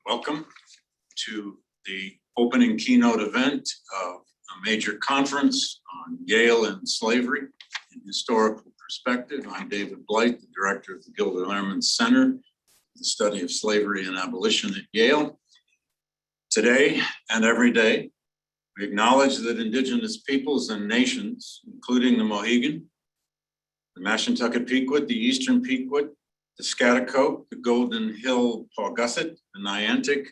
Welcome to the opening keynote event of a major conference on Yale and slavery in historical perspective. I'm David Blight, the director of the Gilder Lehrman Center, the study of slavery and abolition at Yale. Today and every day, we acknowledge that indigenous peoples and nations, including the Mohegan, the Mashantucket Pequot, the Eastern Pequot, the Schaghticoke, the Golden Hill Paugussett, the Niantic,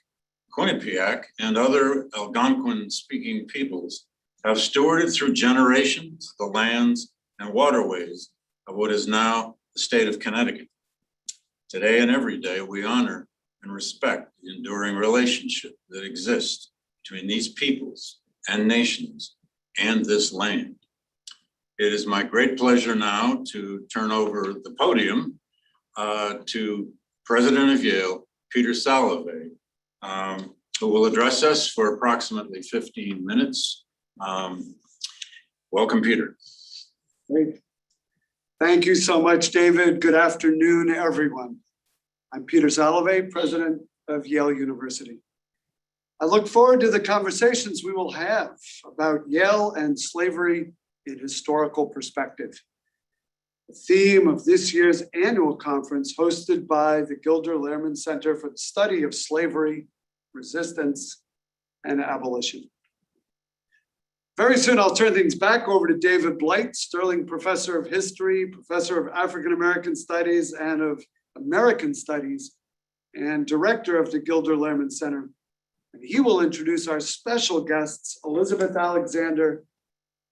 Quinnipiac, and other Algonquin-speaking peoples have stewarded through generations the lands and waterways of what is now the state of Connecticut. Today and every day, we honor and respect the enduring relationship that exists between these peoples and nations and this land. It is my great pleasure now to turn over the podium to President of Yale, Peter Salovey, who will address us for approximately 15 minutes. Welcome, Peter. Great. Thank you so much, David. Good afternoon, everyone. I'm Peter Salovey, President of Yale University. I look forward to the conversations we will have about Yale and slavery in historical perspective. The theme of this year's annual conference, hosted by the Gilder Lehrman Center for the Study of Slavery, Resistance, and Abolition. Very soon, I'll turn things back over to David Blight, Sterling Professor of History, Professor of African American Studies and of American Studies, and Director of the Gilder Lehrman Center. And he will introduce our special guests, Elizabeth Alexander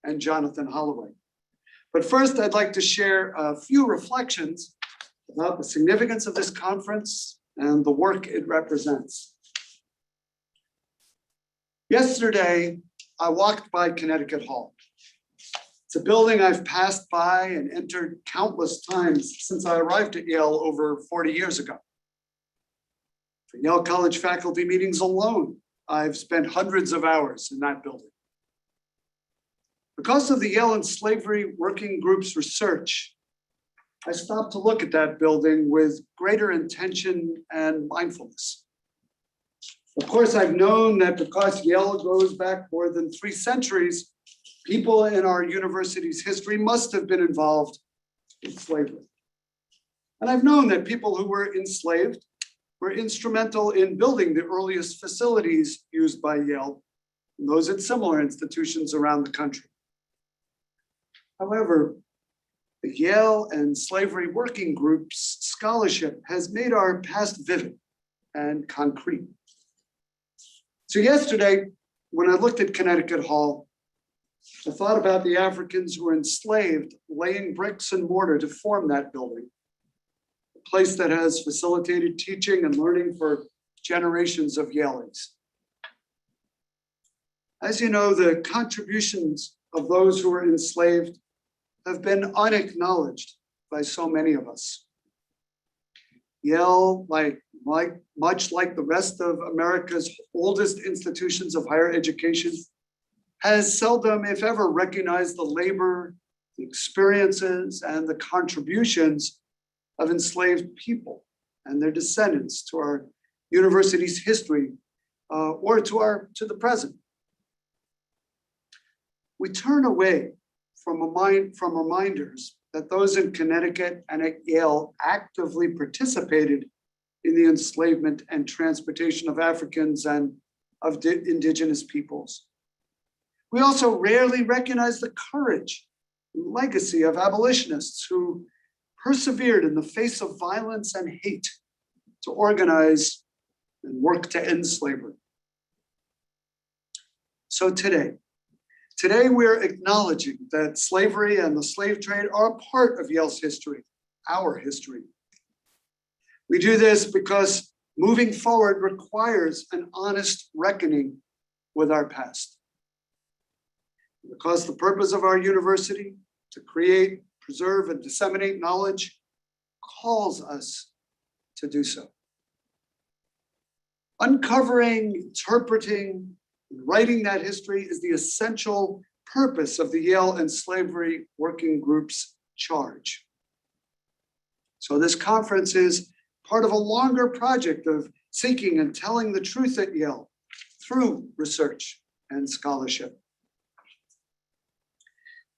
and Jonathan Holloway. But first, I'd like to share a few reflections about the significance of this conference and the work it represents. Yesterday, I walked by Connecticut Hall. It's a building I've passed by and entered countless times since I arrived at Yale over 40 years ago. For Yale College faculty meetings alone, I've spent hundreds of hours in that building. Because of the Yale and Slavery Working Group's research, I stopped to look at that building with greater intention and mindfulness. Of course, I've known that because Yale goes back more than 3 centuries, people in our university's history must have been involved in slavery. And I've known that people who were enslaved were instrumental in building the earliest facilities used by Yale and those at similar institutions around the country. However, the Yale and Slavery Working Group's scholarship has made our past vivid and concrete. So yesterday, when I looked at Connecticut Hall, I thought about the Africans who were enslaved laying bricks and mortar to form that building, a place that has facilitated teaching and learning for generations of Yaleans. As you know, the contributions of those who were enslaved have been unacknowledged by so many of us. Yale, much like the rest of America's oldest institutions of higher education, has seldom, if ever, recognized the labor, the experiences, and the contributions of enslaved people and their descendants to our university's history or to the present. We turn away from reminders that those in Connecticut and at Yale actively participated in the enslavement and transportation of Africans and of indigenous peoples. We also rarely recognize the courage and legacy of abolitionists who persevered in the face of violence and hate to organize and work to end slavery. So today we're acknowledging that slavery and the slave trade are a part of Yale's history, our history. We do this because moving forward requires an honest reckoning with our past. Because the purpose of our university, to create, preserve, and disseminate knowledge, calls us to do so. Uncovering, interpreting, and writing that history is the essential purpose of the Yale and Slavery Working Group's charge. So this conference is part of a longer project of seeking and telling the truth at Yale through research and scholarship.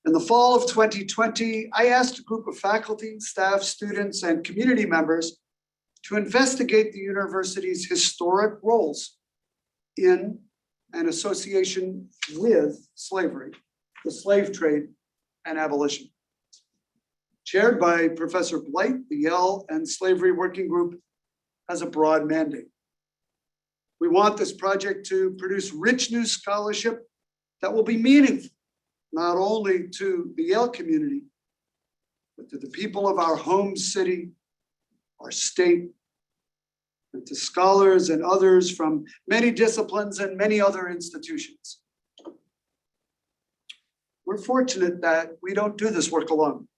In the fall of 2020, I asked a group of faculty, staff, students, and community members to investigate the university's historic roles in and association with slavery, the slave trade, and abolition. Chaired by Professor Blight, the Yale and Slavery Working Group has a broad mandate. We want this project to produce rich new scholarship that will be meaningful, not only to the Yale community, but to the people of our home city, our state, and to scholars and others from many disciplines and many other institutions. We're fortunate that we don't do this work alone.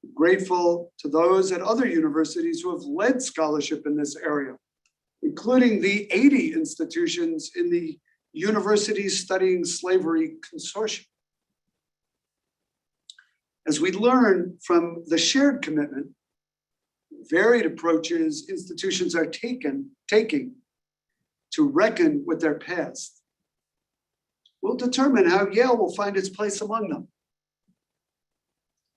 We're grateful to those at other universities who have led scholarship in this area, including the 80 institutions in the Universities Studying Slavery Consortium. As we learn from the shared commitment, varied approaches institutions are taking to reckon with their past, we'll determine how Yale will find its place among them.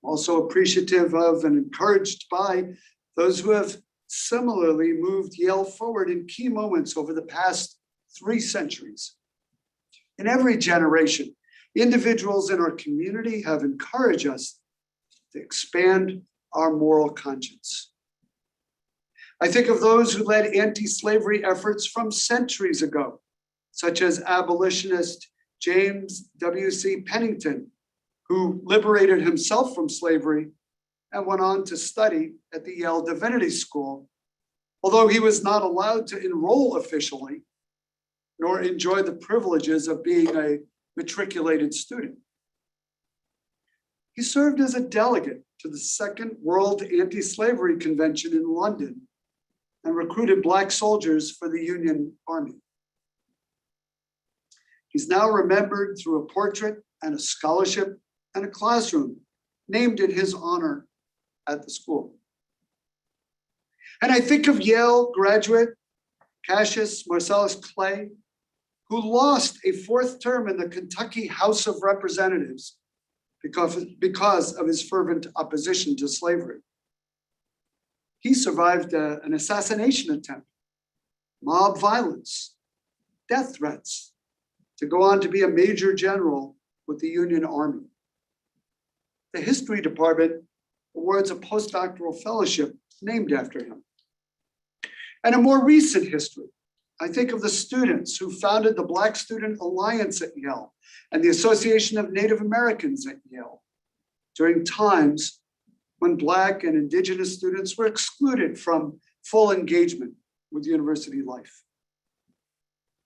Also appreciative of and encouraged by those who have similarly moved Yale forward in key moments over the past 3 centuries. In every generation, individuals in our community have encouraged us to expand our moral conscience. I think of those who led anti-slavery efforts from centuries ago, such as abolitionist James W C Penton, who liberated himself from slavery and went on to study at the Yale Divinity School, although he was not allowed to enroll officially, nor enjoy the privileges of being a matriculated student. He served as a delegate to the Second World Anti-Slavery Convention in London and recruited Black soldiers for the Union Army. He's now remembered through a portrait and a scholarship and a classroom named in his honor at the school. And I think of Yale graduate Cassius Clay, who lost a 4th term in the Kentucky House of Representatives because of his fervent opposition to slavery. He survived an assassination attempt, mob violence, death threats, to go on to be a major general with the Union Army. The History Department awards a postdoctoral fellowship named after him. And a more recent history, I think of the students who founded the Black Student Alliance at Yale and the Association of Native Americans at Yale during times when Black and Indigenous students were excluded from full engagement with university life.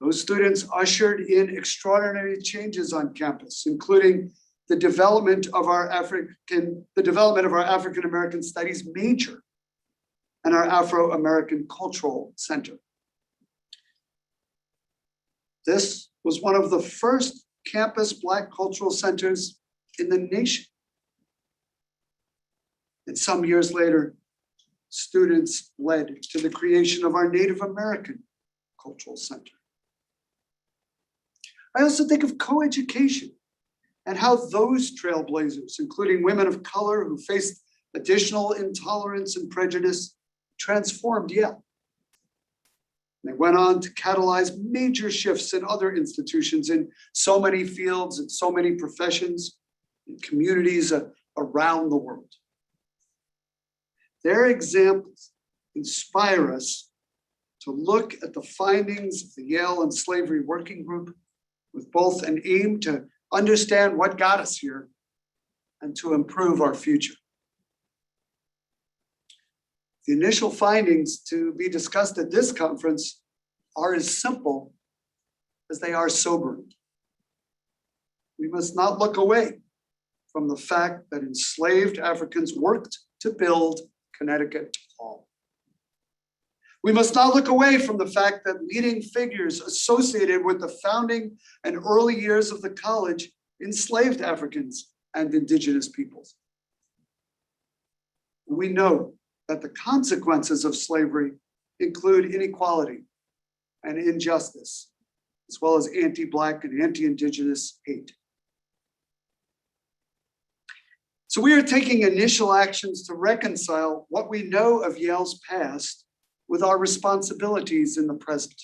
Those students ushered in extraordinary changes on campus, including the development of our African American Studies major and our Afro-American Cultural Center. This was one of the first campus Black cultural centers in the nation. And some years later, students led to the creation of our Native American Cultural Center. I also think of coeducation and how those trailblazers, including women of color who faced additional intolerance and prejudice, transformed Yale. They went on to catalyze major shifts in other institutions in so many fields and so many professions and communities around the world. Their examples inspire us to look at the findings of the Yale and Slavery Working Group with both an aim to understand what got us here and to improve our future. The initial findings to be discussed at this conference are as simple as they are sobering. We must not look away from the fact that enslaved Africans worked to build Connecticut Hall. We must not look away from the fact that leading figures associated with the founding and early years of the college enslaved Africans and Indigenous peoples. We know that the consequences of slavery include inequality and injustice, as well as anti-Black and anti-Indigenous hate. So we are taking initial actions to reconcile what we know of Yale's past with our responsibilities in the present.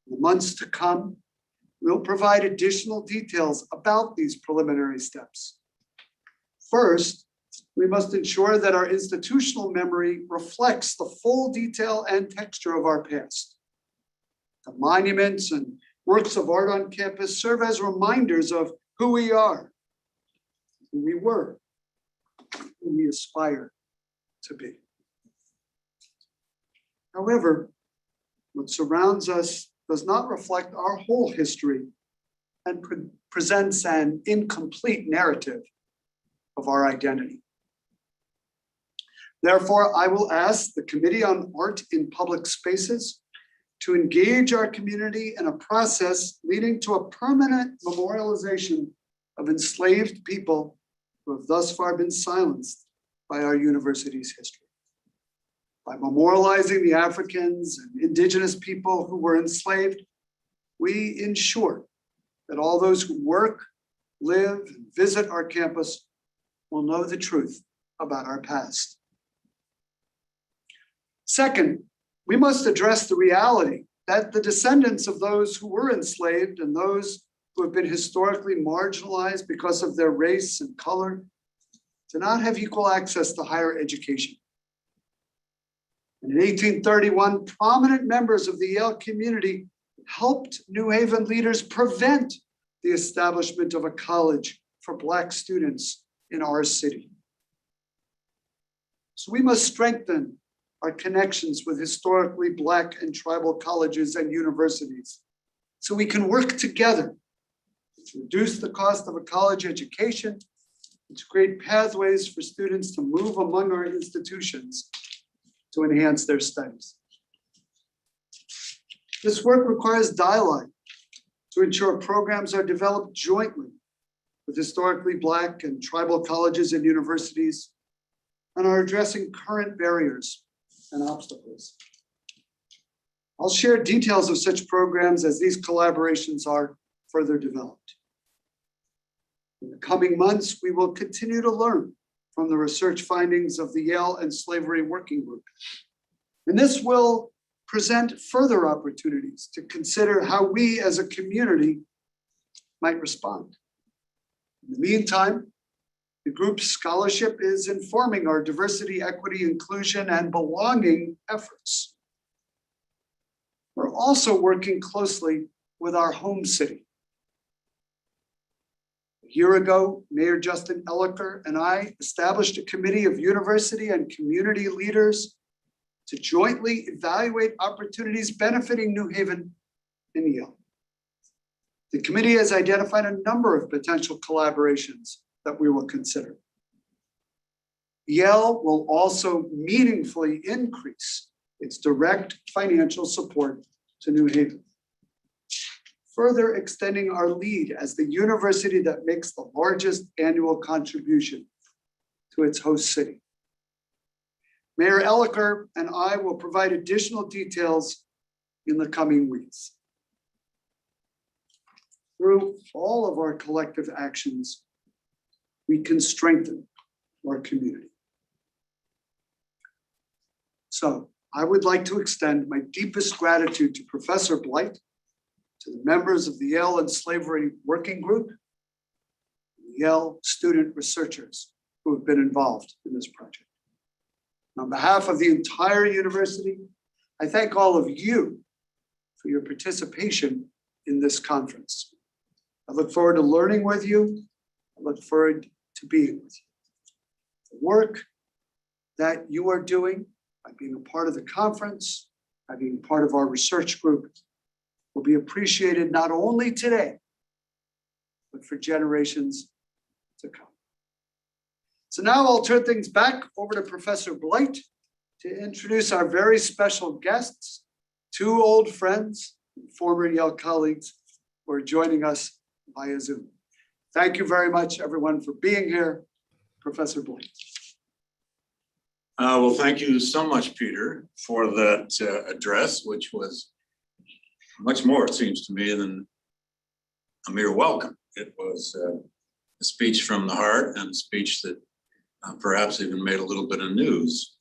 In the months to come, we'll provide additional details about these preliminary steps. First, we must ensure that our institutional memory reflects the full detail and texture of our past. The monuments and works of art on campus serve as reminders of who we are, who we were, who we aspire to be. However, what surrounds us does not reflect our whole history and presents an incomplete narrative of our identity. Therefore, I will ask the Committee on Art in Public Spaces to engage our community in a process leading to a permanent memorialization of enslaved people who have thus far been silenced by our university's history. By memorializing the Africans and Indigenous people who were enslaved, we ensure that all those who work, live, and visit our campus will know the truth about our past. Second, we must address the reality that the descendants of those who were enslaved and those who have been historically marginalized because of their race and color do not have equal access to higher education. And in 1831, prominent members of the Yale community helped New Haven leaders prevent the establishment of a college for Black students in our city. So we must strengthen our connections with historically Black and tribal colleges and universities so we can work together to reduce the cost of a college education and to create pathways for students to move among our institutions to enhance their studies. This work requires dialogue to ensure programs are developed jointly with historically Black and tribal colleges and universities and are addressing current barriers and obstacles. I'll share details of such programs as these collaborations are further developed. In the coming months, we will continue to learn from the research findings of the Yale and Slavery Working Group. And this will present further opportunities to consider how we as a community might respond. In the meantime, the group's scholarship is informing our diversity, equity, inclusion, and belonging efforts. We're also working closely with our home city. A year ago, Mayor Justin Elicker and I established a committee of university and community leaders to jointly evaluate opportunities benefiting New Haven and Yale. The committee has identified a number of potential collaborations that we will consider. Yale will also meaningfully increase its direct financial support to New Haven, further extending our lead as the university that makes the largest annual contribution to its host city. Mayor Elicker and I will provide additional details in the coming weeks. Through all of our collective actions, we can strengthen our community. So I would like to extend my deepest gratitude to Professor Blight, to the members of the Yale and Slavery Working Group, and the Yale student researchers who have been involved in this project. On behalf of the entire university, I thank all of you for your participation in this conference. I look forward to learning with you. I look forward to being with you. The work that you are doing by being a part of the conference, by being part of our research group, will be appreciated not only today, but for generations to come. So now I'll turn things back over to Professor Blight to introduce our very special guests, two old friends, former Yale colleagues who are joining us via Zoom. Thank you very much, everyone, for being here. Professor Blight. Well, thank you so much, Peter, for that address, which was much more, it seems to me, than a mere welcome. It was a speech from the heart and a speech that perhaps even made a little bit of news.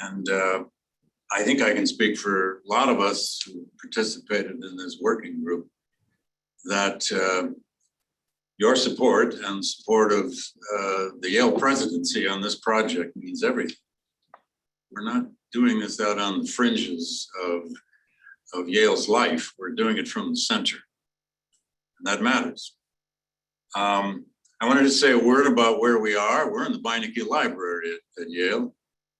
And I think I can speak for a lot of us who participated in this working group that your support and support of the Yale presidency on this project means everything. We're not doing this out on the fringes of Yale's life. We're doing it from the center, and that matters. I wanted to say a word about where we are. We're in the Beinecke Library at Yale.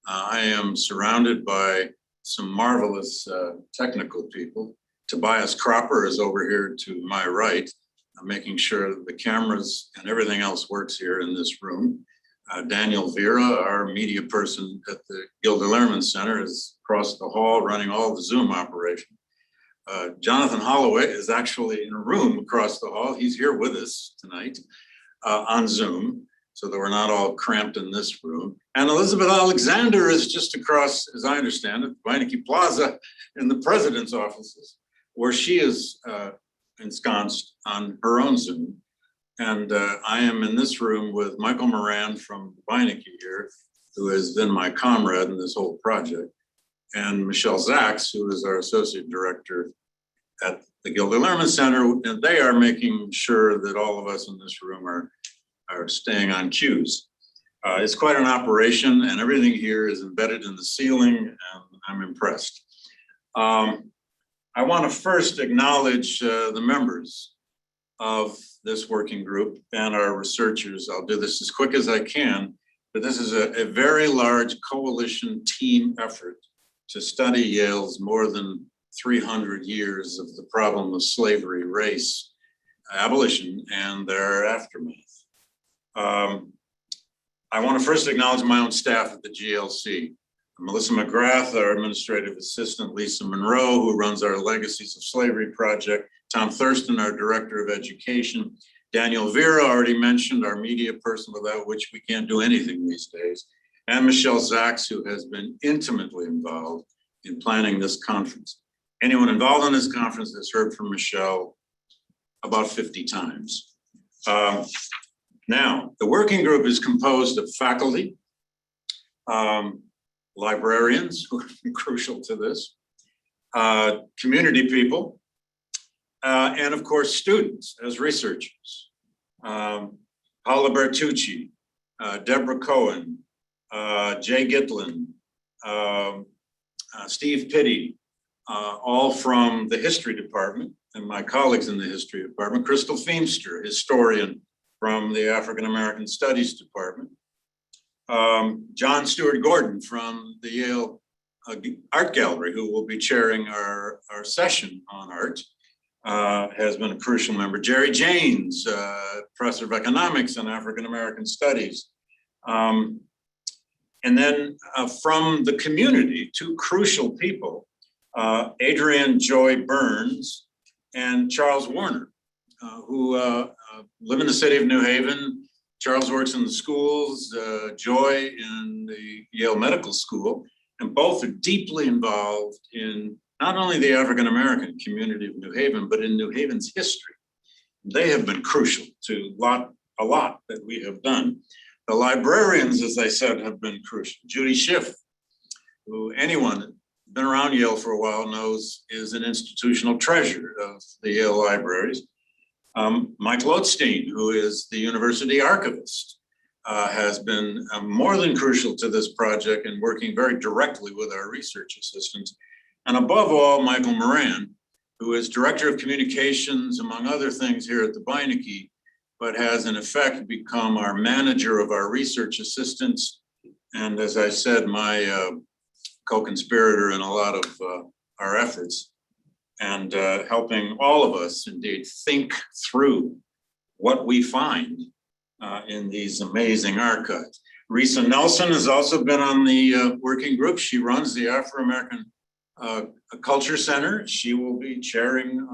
I am surrounded by some marvelous technical people. Tobias Cropper is over here to my right, making sure that the cameras and everything else works here in this room. Daniel Vera, our media person at the Gilder Lehrman Center, is across the hall running all the Zoom operation. Jonathan Holloway is actually in a room across the hall. He's here with us tonight on Zoom, so that we're not all cramped in this room. And Elizabeth Alexander is just across, as I understand it, Beinecke Plaza in the president's offices, where she is ensconced on her own Zoom. And I am in this room with Michael Moran from Beinecke here, who has been my comrade in this whole project, and Michelle Zaks, who is our associate director at the Gilder Lehrman Center. And they are making sure that all of us in this room are staying on cues. It's quite an operation, and everything here is embedded in the ceiling, and I'm impressed. I want to first acknowledge the members of this working group and our researchers. I'll do this as quick as I can, but this is a very large coalition team effort to study Yale's more than 300 years of the problem of slavery, race, abolition, and their aftermath. I want to first acknowledge my own staff at the GLC. Melissa McGrath, our administrative assistant, Lisa Monroe, who runs our Legacies of Slavery project, Tom Thurston, our director of education, Daniel Vera, already mentioned, our media person, without which we can't do anything these days, and Michelle Zaks, who has been intimately involved in planning this conference. Anyone involved in this conference has heard from Michelle about 50 times. Now, the working group is composed of faculty, librarians, who are crucial to this, community people, and of course, students as researchers. Paula Bertucci, Deborah Cohen, Jay Gitlin, Steve Pitty, all from the history department, and my colleagues in the history department, Crystal Feimster, historian from the African American Studies Department, John Stewart Gordon from the Yale Art Gallery, who will be chairing our session on art, has been a crucial member. Jerry Janes, professor of economics and African American studies. And then from the community, two crucial people, Adrienne Joy Burns and Charles Warner, who live in the city of New Haven. Charles works in the schools, Joy in the Yale Medical School, and both are deeply involved in not only the African American community of New Haven, but in New Haven's history. They have been crucial to a lot that we have done. The librarians, as I said, have been crucial. Judy Schiff, who anyone who's been around Yale for a while knows is an institutional treasure of the Yale libraries. Michael Oatstein, who is the university archivist, has been more than crucial to this project and working very directly with our research assistants. And above all, Michael Moran, who is director of communications, among other things, here at the Beinecke, but has in effect become our manager of our research assistants. And as I said, my co-conspirator in a lot of our efforts, and helping all of us indeed think through what we find in these amazing archives. Risa Nelson has also been on the working group. She runs the Afro-American Culture Center. She will be chairing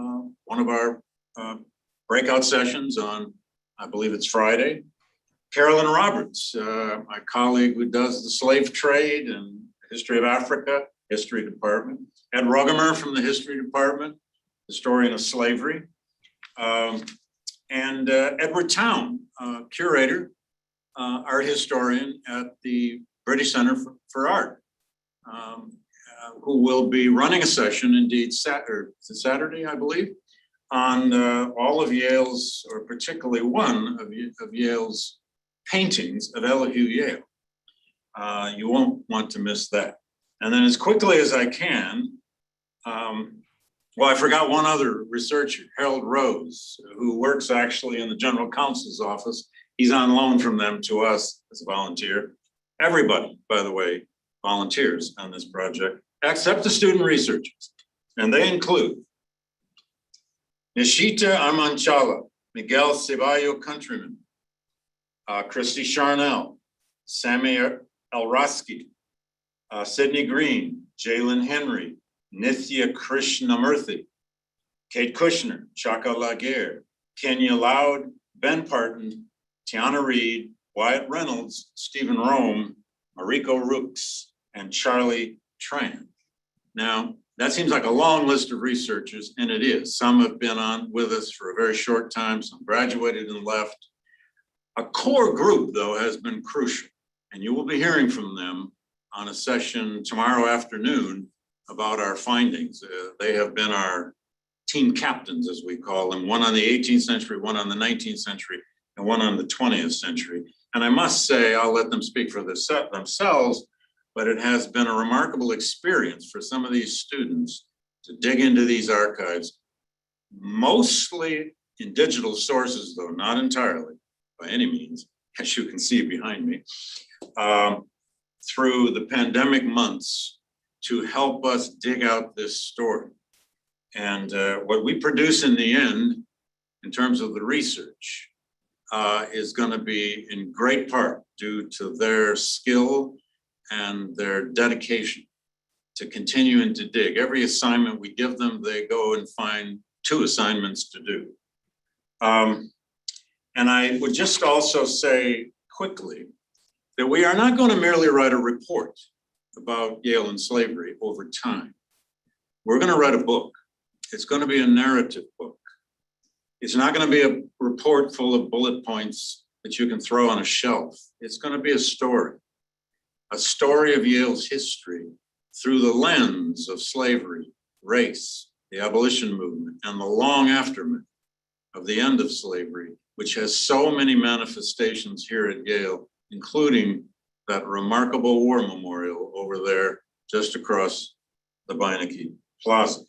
one of our breakout sessions on, I believe it's Friday. Carolyn Roberts, my colleague who does the slave trade and history of Africa, history department. Ed Rugemer from the history department, historian of slavery. And Edward Town, curator, art historian at the British Center for Art, who will be running a session, indeed, Saturday, I believe, on all of Yale's, or particularly one of Yale's paintings of Elihu Yale. You won't want to miss that. And then as quickly as I can, well, I forgot one other researcher, Harold Rose, who works actually in the general counsel's office. He's on loan from them to us as a volunteer. Everybody, by the way, volunteers on this project, except the student researchers. And they include Nishita Armanchala, Miguel Ceballo Countryman, Christy Charnell, Sammy Elrosky, Sydney Green, Jalen Henry, Nithya Krishnamurthy, Kate Kushner, Chaka Laguerre, Kenya Loud, Ben Parton, Tiana Reed, Wyatt Reynolds, Stephen Rome, Mariko Rooks, and Charlie Tran. Now, that seems like a long list of researchers, and it is. Some have been on with us for a very short time, some graduated and left. A core group, though, has been crucial, and you will be hearing from them on a session tomorrow afternoon about our findings. They have been our team captains, as we call them, one on the 18th century, one on the 19th century, and one on the 20th century. And I must say, I'll let them speak for themselves, but it has been a remarkable experience for some of these students to dig into these archives, mostly in digital sources, though not entirely by any means, as you can see behind me, through the pandemic months to help us dig out this story. And what we produce in the end, in terms of the research, is going to be in great part due to their skill and their dedication to continuing to dig. Every assignment we give them, they go and find 2 assignments to do. And I would just also say quickly that we are not going to merely write a report about Yale and slavery over time. We're going to write a book. It's going to be a narrative book. It's not going to be a report full of bullet points that you can throw on a shelf. It's going to be a story of Yale's history through the lens of slavery, race, the abolition movement, and the long aftermath of the end of slavery, which has so many manifestations here at Yale, including that remarkable war memorial over there just across the Beinecke Plaza.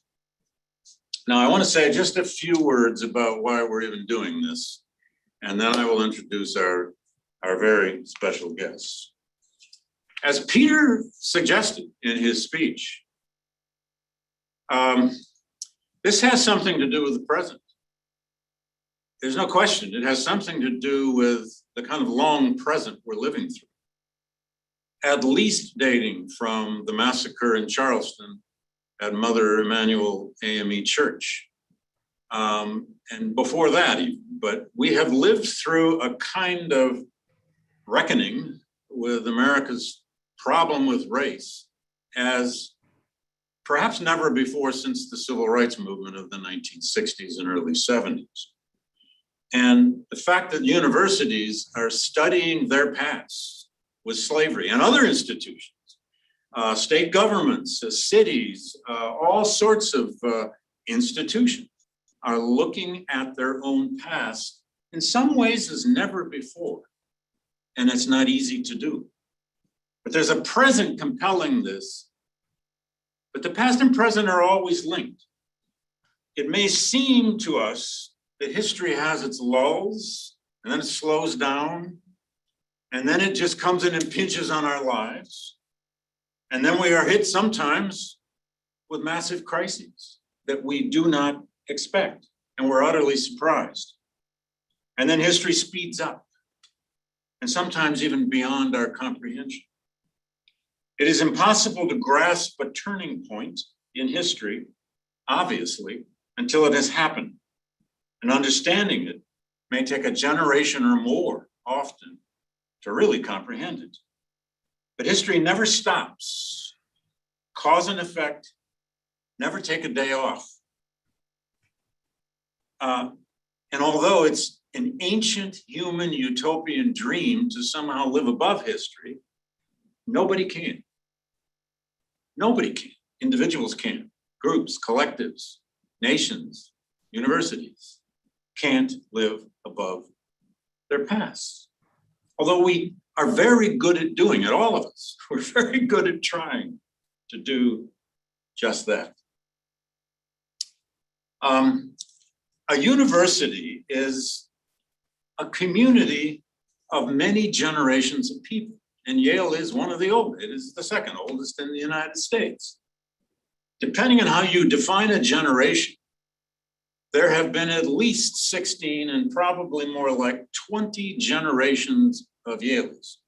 Now, I want to say just a few words about why we're even doing this, and then I will introduce our very special guests. As Peter suggested in his speech, this has something to do with the present. There's no question. It has something to do with the kind of long present we're living through, at least dating from the massacre in Charleston at Mother Emanuel AME Church. And before that even, but we have lived through a kind of reckoning with America's problem with race as perhaps never before since the civil rights movement of the 1960s and early 70s. And the fact that universities are studying their past with slavery and other institutions, state governments, cities, all sorts of institutions are looking at their own past in some ways as never before. And it's not easy to do. But there's a present compelling this, but the past and present are always linked. It may seem to us that history has its lulls, and then it slows down, and then it just comes in and pinches on our lives. And then we are hit sometimes with massive crises that we do not expect, and we're utterly surprised. And then history speeds up, and sometimes even beyond our comprehension. It is impossible to grasp a turning point in history, obviously, until it has happened. And understanding it may take a generation or more, often, to really comprehend it. But history never stops. Cause and effect never take a day off. And although it's an ancient human utopian dream to somehow live above history, nobody can. Nobody can. Individuals can. Groups, collectives, nations, universities can't live above their past. Although we are very good at doing it, all of us, we're very good at trying to do just that. A university is a community of many generations of people, and Yale is one of the oldest. It is the second oldest in the United States. Depending on how you define a generation, there have been at least 16 and probably more like 20 generations of Yale's.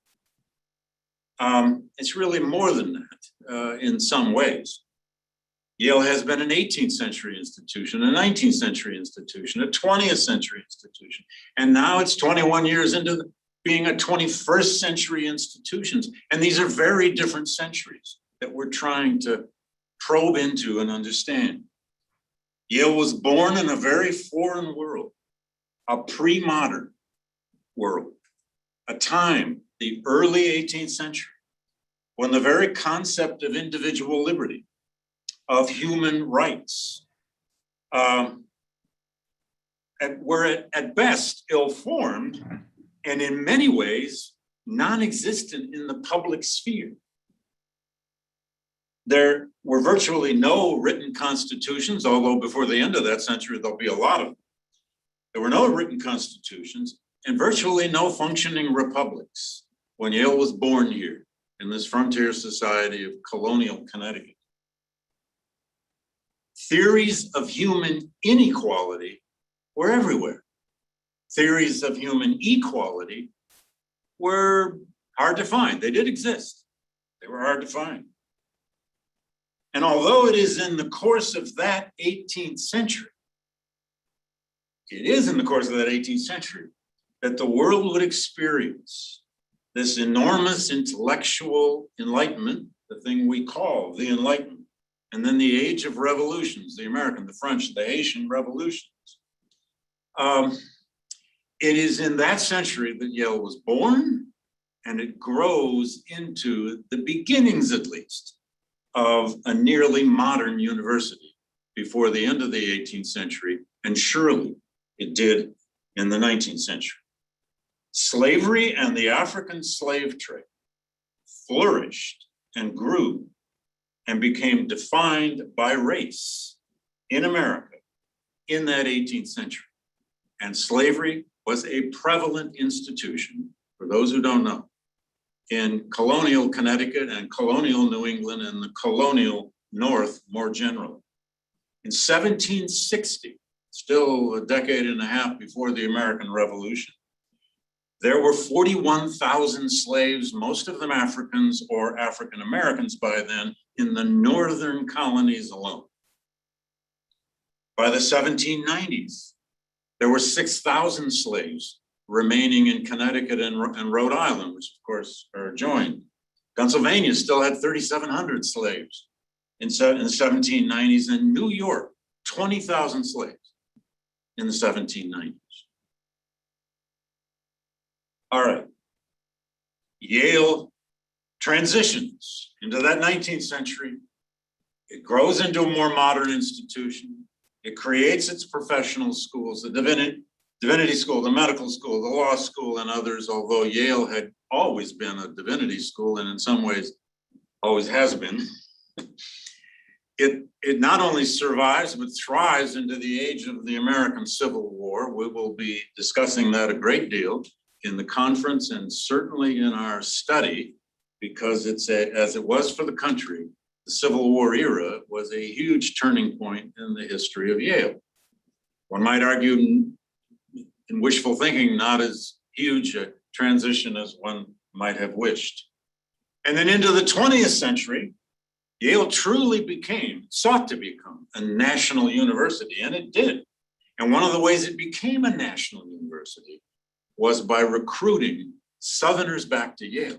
It's really more than that in some ways. Yale has been an 18th century institution, a 19th century institution, a 20th century institution, and now it's 21 years into being a 21st century institution. And these are very different centuries that we're trying to probe into and understand. Yale was born in a very foreign world, a pre-modern world, a time, the early 18th century, when the very concept of individual liberty, of human rights, were at best ill-formed and in many ways non-existent in the public sphere. There were virtually no written constitutions, although before the end of that century, there'll be a lot of them. There were no written constitutions and virtually no functioning republics when Yale was born here in this frontier society of colonial Connecticut. Theories of human inequality were everywhere. Theories of human equality were hard to find. They did exist. They were hard to find. And although it is in the course of that 18th century, it is in the course of that 18th century that the world would experience this enormous intellectual enlightenment, the thing we call the Enlightenment, and then the age of revolutions, the American, the French, the Haitian revolutions. It is in that century that Yale was born, and it grows into the beginnings, at least, of a nearly modern university before the end of the 18th century, and surely it did in the 19th century. Slavery and the African slave trade flourished and grew and became defined by race in America in that 18th century. And slavery was a prevalent institution, for those who don't know, in colonial Connecticut and colonial New England and the colonial North more generally. In 1760, still a decade and a half before the American Revolution, there were 41,000 slaves, most of them Africans or African Americans by then, in the northern colonies alone. By the 1790s, there were 6,000 slaves remaining in Connecticut and Rhode Island, which of course are adjoined. Pennsylvania still had 3,700 slaves in the 1790s, and New York, 20,000 slaves in the 1790s. All right, Yale transitions into that 19th century. It grows into a more modern institution. It creates its professional schools, the divinity school, the medical school, the law school, and others, although Yale had always been a divinity school, and in some ways always has been. It not only survives, but thrives into the age of the American Civil War. We will be discussing that a great deal in the conference and certainly in our study, because it's as it was for the country, the Civil War era was a huge turning point in the history of Yale. One might argue, in wishful thinking, not as huge a transition as one might have wished. And then into the 20th century, Yale truly sought to become a national university, and it did. And one of the ways it became a national university was by recruiting Southerners back to Yale.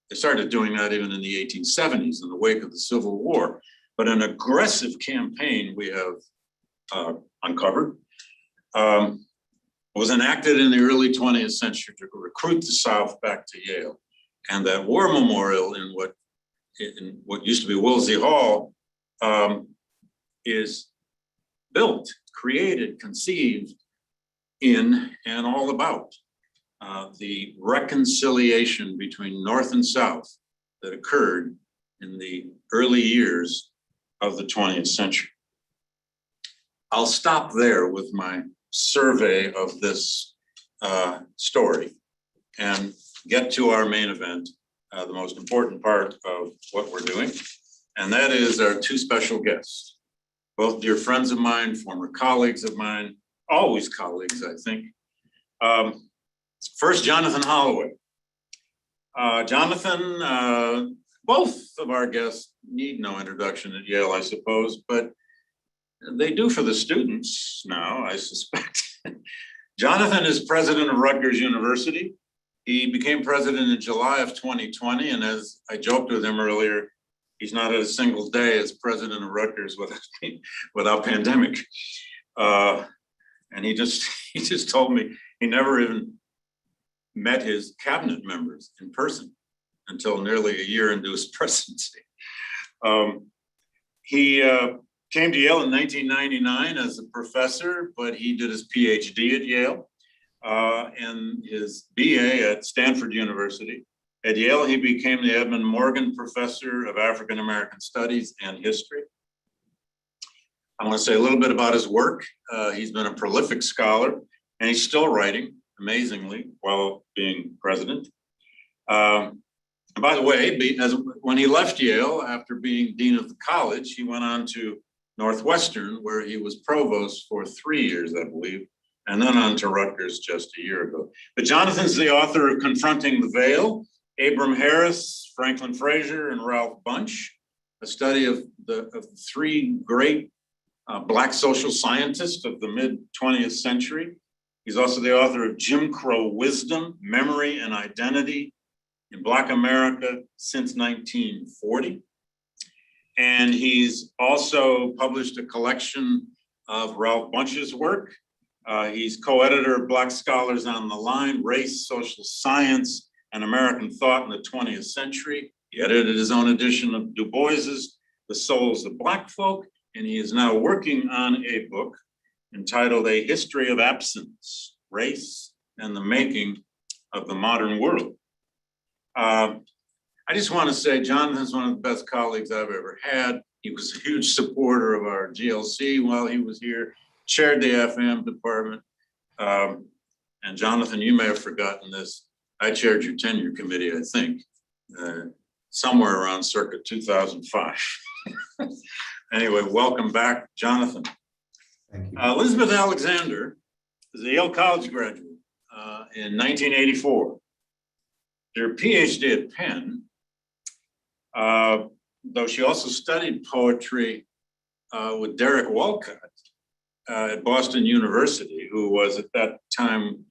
They started doing that even in the 1870s in the wake of the Civil War. But an aggressive campaign we have uncovered was enacted in the early 20th century to recruit the South back to Yale. And that war memorial in what used to be Woolsey Hall is built, created, conceived in and all about the reconciliation between North and South that occurred in the early years of the 20th century. I'll stop there with my survey of this story and get to our main event, the most important part of what we're doing, and that is our two special guests, both dear friends of mine, former colleagues of mine, always colleagues, I think. First, Jonathan Holloway. Jonathan, both of our guests need no introduction at Yale, I suppose, but they do for the students now, I suspect. Jonathan is president of Rutgers University. He became president in July of 2020, and as I joked with him earlier, he's not had a single day as president of Rutgers without pandemic. And he just told me he never even met his cabinet members in person until nearly a year into his presidency. He came to Yale in 1999 as a professor, but he did his PhD at Yale and his BA at Stanford University. At Yale, he became the Edmund Morgan Professor of African American Studies and History. I want to say a little bit about his work. He's been a prolific scholar, and he's still writing, amazingly, while being president. And by the way, when he left Yale, after being dean of the college, he went on to Northwestern, where he was provost for 3 years, I believe, and then on to Rutgers just a year ago. But Jonathan's the author of Confronting the Veil, Abram Harris, Franklin Frazier, and Ralph Bunche, a study of the three great Black social scientists of the mid-20th century. He's also the author of Jim Crow Wisdom, Memory and Identity in Black America since 1940. And he's also published a collection of Ralph Bunche's work. He's co-editor of Black Scholars on the Line, Race, Social Science, and American Thought in the 20th Century. He edited his own edition of Du Bois's The Souls of Black Folk, and he is now working on a book entitled A History of Absence, Race, and the Making of the Modern World. I just want to say Jonathan's one of the best colleagues I've ever had. He was a huge supporter of our GLC while he was here, chaired the FM department. And Jonathan, you may have forgotten this. I chaired your tenure committee, I think, somewhere around circa 2005. Anyway, welcome back, Jonathan. Thank you. Elizabeth Alexander is a Yale College graduate in 1984. Did her PhD at Penn, though she also studied poetry with Derek Walcott at Boston University, who was at that time,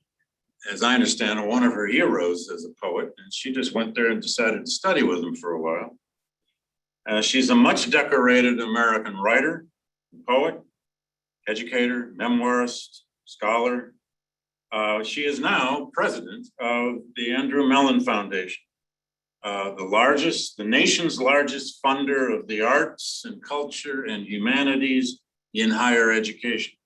as I understand it, one of her heroes as a poet. And she just went there and decided to study with him for a while. She's a much decorated American writer, poet, educator, memoirist, scholar. She is now president of the Andrew Mellon Foundation, the nation's largest funder of the arts and culture and humanities in higher education.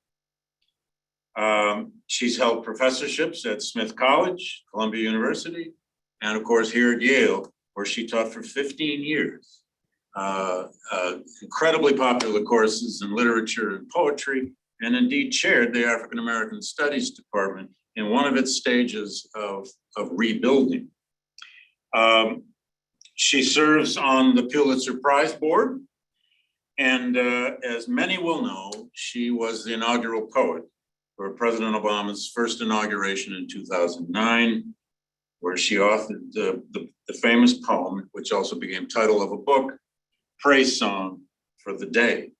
She's held professorships at Smith College, Columbia University, and of course here at Yale, where she taught for 15 years. Incredibly popular courses in literature and poetry, and indeed chaired the African American Studies Department in one of its stages of rebuilding. She serves on the Pulitzer Prize Board, and as many will know, she was the inaugural poet for President Obama's first inauguration in 2009, where she authored the famous poem, which also became title of a book, Praise Song for the Day.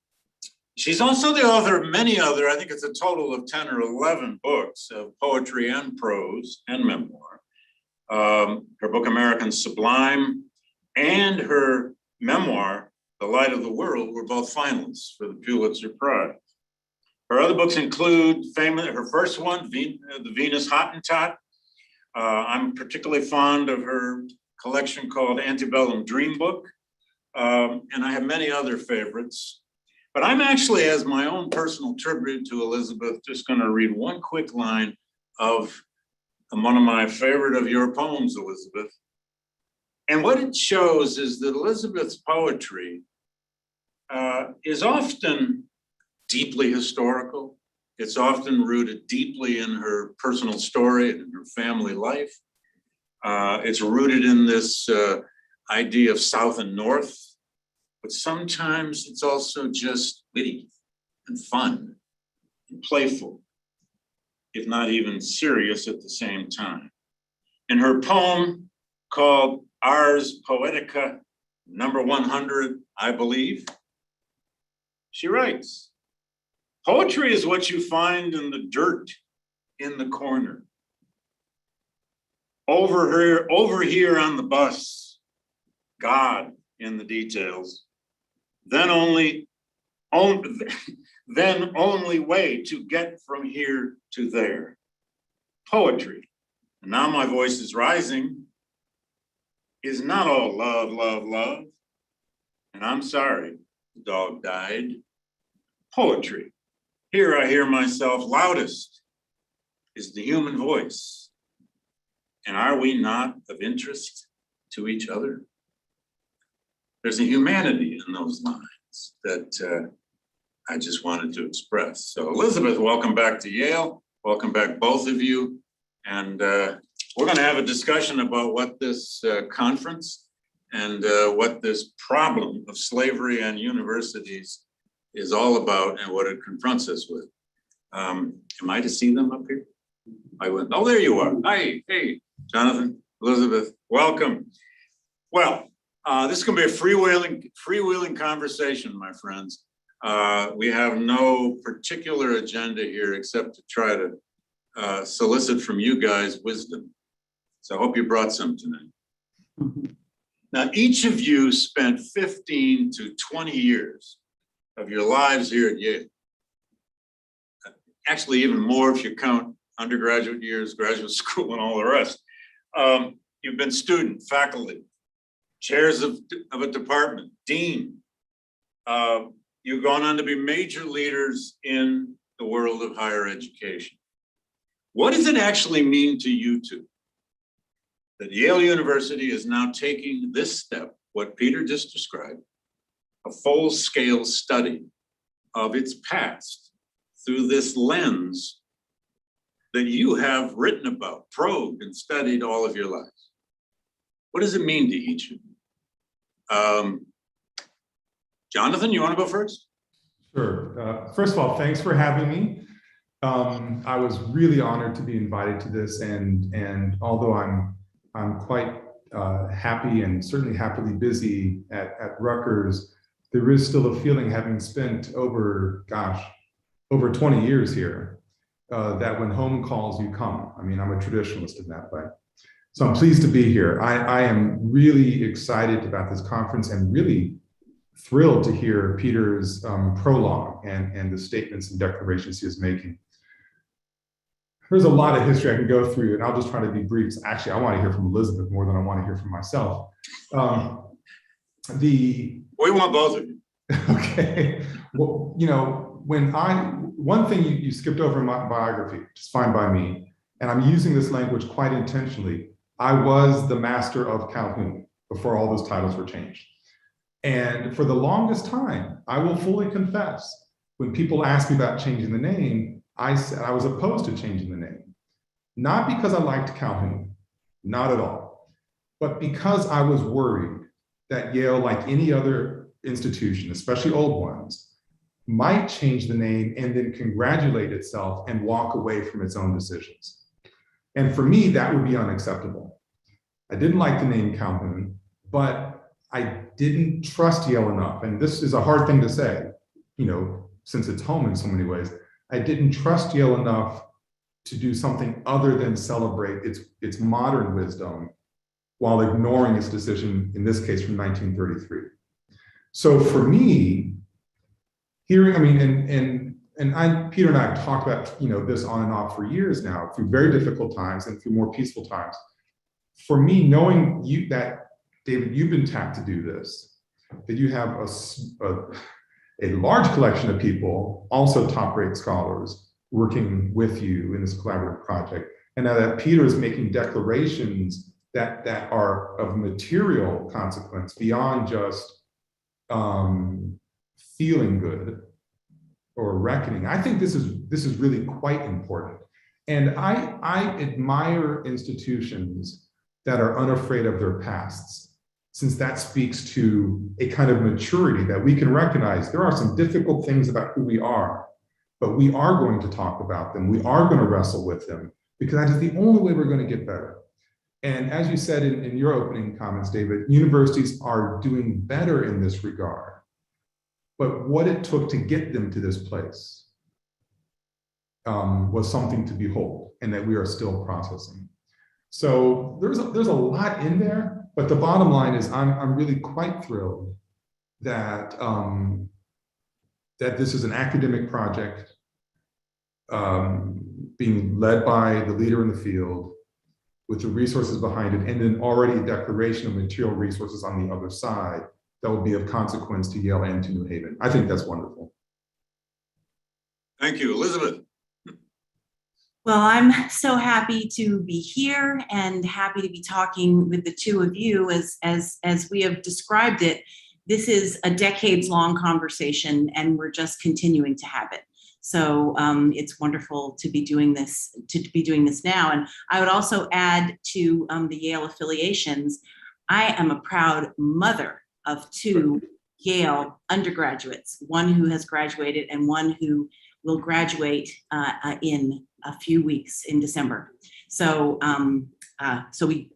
She's also the author of many other, I think it's a total of 10 or 11 books of poetry and prose and memoir. Her book, American Sublime, and her memoir, The Light of the World, were both finalists for the Pulitzer Prize. Her other books include her first one, The Venus Hottentot. I'm particularly fond of her collection called Antebellum Dream Book, and I have many other favorites. But I'm actually, as my own personal tribute to Elizabeth, just going to read one quick line of one of my favorite of your poems, Elizabeth. And what it shows is that Elizabeth's poetry is often deeply historical. It's often rooted deeply in her personal story and in her family life. It's rooted in this idea of South and North, but sometimes it's also just witty and fun and playful, if not even serious at the same time. In her poem called Ars Poetica, number 100, I believe, she writes, "Poetry is what you find in the dirt in the corner. Over here on the bus, God in the details. Then only way to get from here to there. Poetry," and now my voice is rising, "is not all love, love, love. And I'm sorry the dog died. Poetry, here I hear myself loudest, is the human voice. And are we not of interest to each other?" There's a humanity in those lines that I just wanted to express. So Elizabeth, welcome back to Yale. Welcome back, both of you. And we're going to have a discussion about what this conference and what this problem of slavery and universities is all about and what it confronts us with. Am I to see them up here? I went, oh, there you are. Hi, hey, Jonathan, Elizabeth, welcome. Well, this is going to be a freewheeling conversation, my friends. We have no particular agenda here except to try to solicit from you guys wisdom. So I hope you brought some tonight. Now, each of you spent 15 to 20 years of your lives here at Yale. Actually, even more if you count undergraduate years, graduate school, and all the rest. You've been student, faculty, chairs of a department, dean. You've gone on to be major leaders in the world of higher education. What does it actually mean to you two that Yale University is now taking this step, what Peter just described, a full-scale study of its past through this lens that you have written about, probed, and studied all of your lives? What does it mean to each of you? Jonathan, you want to go first? Sure. First of all, thanks for having me. I was really honored to be invited to this, and although I'm quite happy and certainly happily busy at Rutgers, there is still a feeling, having spent over 20 years here, that when home calls, you come. I mean, I'm a traditionalist in that way. So I'm pleased to be here. I am really excited about this conference and really thrilled to hear Peter's prologue and the statements and declarations he is making. There's a lot of history I can go through, and I'll just try to be brief. Actually, I want to hear from Elizabeth more than I want to hear from myself. We want both of you. Okay. Well, you know, one thing you skipped over in my biography, which is fine by me, and I'm using this language quite intentionally. I was the master of Calhoun before all those titles were changed. And for the longest time, I will fully confess, when people asked me about changing the name, I said I was opposed to changing the name. Not because I liked Calhoun, not at all, but because I was worried that Yale, like any other institution, especially old ones, might change the name and then congratulate itself and walk away from its own decisions. And for me, that would be unacceptable. I didn't like the name Calhoun, but I didn't trust Yale enough. And this is a hard thing to say, you know, since it's home in so many ways. I didn't trust Yale enough to do something other than celebrate its modern wisdom while ignoring its decision, in this case, from 1933. So for me, hearing, I mean, Peter and I have talked about, this on and off for years now, through very difficult times and through more peaceful times. For me, knowing that, David, you've been tapped to do this, that you have a large collection of people, also top-rate scholars, working with you in this collaborative project, and now that Peter is making declarations that are of material consequence beyond just feeling good or reckoning. I think this is really quite important. And I admire institutions that are unafraid of their pasts, since that speaks to a kind of maturity that we can recognize there are some difficult things about who we are, but we are going to talk about them. We are going to wrestle with them, because that is the only way we're going to get better. And as you said in your opening comments, David, universities are doing better in this regard. But what it took to get them to this place was something to behold, and that we are still processing. So there's a lot in there, but the bottom line is I'm really quite thrilled that that this is an academic project being led by the leader in the field, with the resources behind it, and then already a declaration of material resources on the other side that will be of consequence to Yale and to New Haven. I think that's wonderful. Thank you, Elizabeth. Well, I'm so happy to be here and happy to be talking with the two of you. As we have described it, this is a decades-long conversation, and we're just continuing to have it. So it's wonderful to be doing this now. And I would also add to the Yale affiliations, I am a proud mother of two Yale undergraduates, one who has graduated and one who will graduate in a few weeks in December. So, so we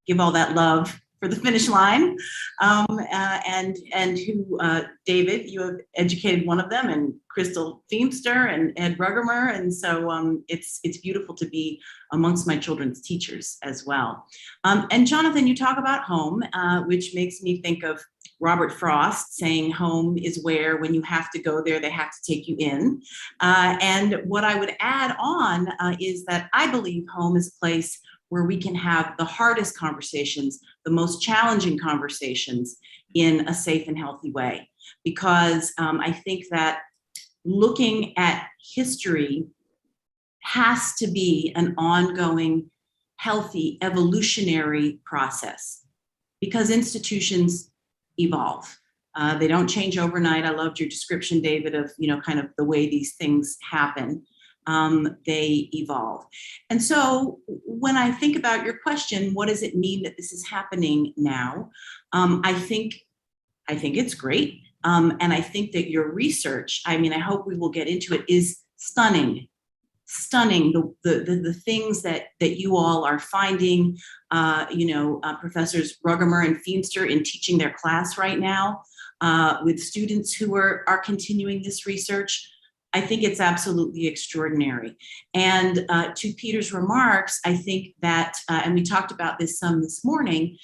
give all that love for the finish line, and who, David, you have educated one of them, and Crystal Feemster and Ed Ruggemer, and so it's beautiful to be amongst my children's teachers as well. And Jonathan, you talk about home, which makes me think of Robert Frost saying home is where, when you have to go there, they have to take you in. And what I would add on is that I believe home is a place where we can have the hardest conversations, the most challenging conversations in a safe and healthy way. Because I think that looking at history has to be an ongoing, healthy, evolutionary process, because institutions evolve. They don't change overnight. I loved your description, David, of kind of the way these things happen. They evolve. And so when I think about your question, what does it mean that this is happening now? I think it's great. And I think that your research, I hope we will get into it, is stunning. The things that you all are finding, Professors Ruggemer and Feemster in teaching their class right now, with students who are continuing this research. I think it's absolutely extraordinary. And to Peter's remarks, I think that, and we talked about this some this morning,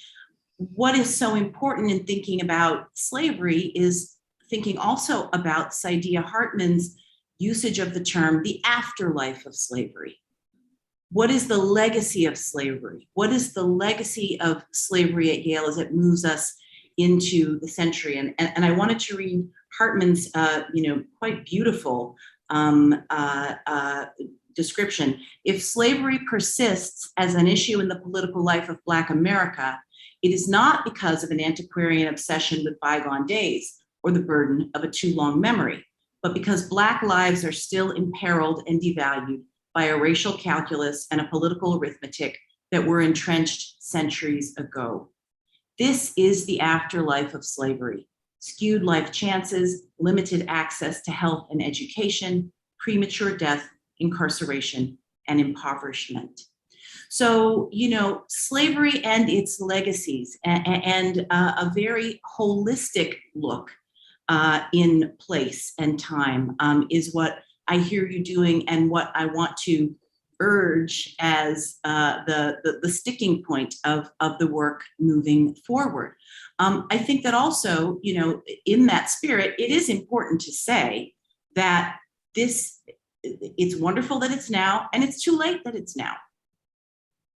what is so important in thinking about slavery is thinking also about Saidiya Hartman's usage of the term, the afterlife of slavery. What is the legacy of slavery? What is the legacy of slavery at Yale as it moves us into the century? And I wanted to read Hartman's, quite beautiful description. If slavery persists as an issue in the political life of Black America, it is not because of an antiquarian obsession with bygone days or the burden of a too long memory, but because Black lives are still imperiled and devalued by a racial calculus and a political arithmetic that were entrenched centuries ago. This is the afterlife of slavery: skewed life chances, limited access to health and education, premature death, incarceration, and impoverishment. So, slavery and its legacies, and a very holistic look in place and time is what I hear you doing, and what I want to urge as the sticking point of the work moving forward. I think that also, you know, in that spirit, it is important to say that it's wonderful that it's now, and it's too late that it's now.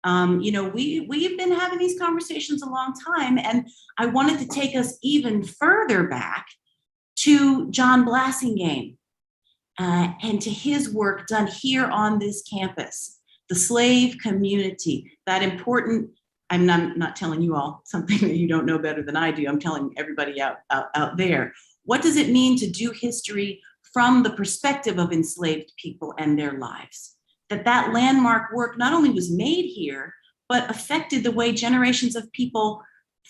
You know, we've been having these conversations a long time, and I wanted to take us even further back to John Blassingame and to his work done here on this campus, the slave community, that important. I'm not telling you all something that you don't know better than I do. I'm telling everybody out there. What does it mean to do history from the perspective of enslaved people and their lives? That landmark work not only was made here, but affected the way generations of people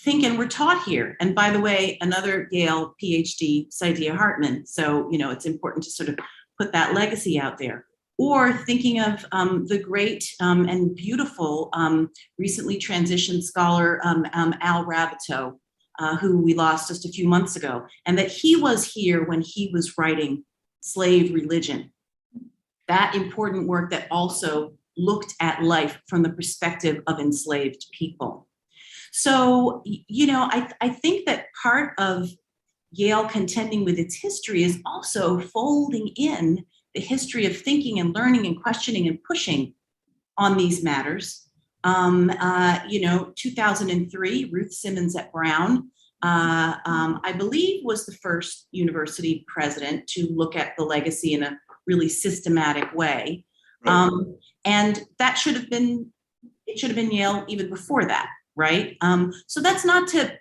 think and were taught here. And by the way, another Yale PhD, Saidiya Hartman. So, you know, it's important to sort of put that legacy out there. Or thinking of the great and beautiful recently transitioned scholar, Al Rabbitoe, who we lost just a few months ago, and that he was here when he was writing Slave Religion. That important work that also looked at life from the perspective of enslaved people. So, you know, I think that part of Yale contending with its history is also folding in the history of thinking and learning and questioning and pushing on these matters. You know, 2003, Ruth Simmons at Brown, I believe, was the first university president to look at the legacy in a really systematic way. And that should have been Yale even before that, right? So that's not to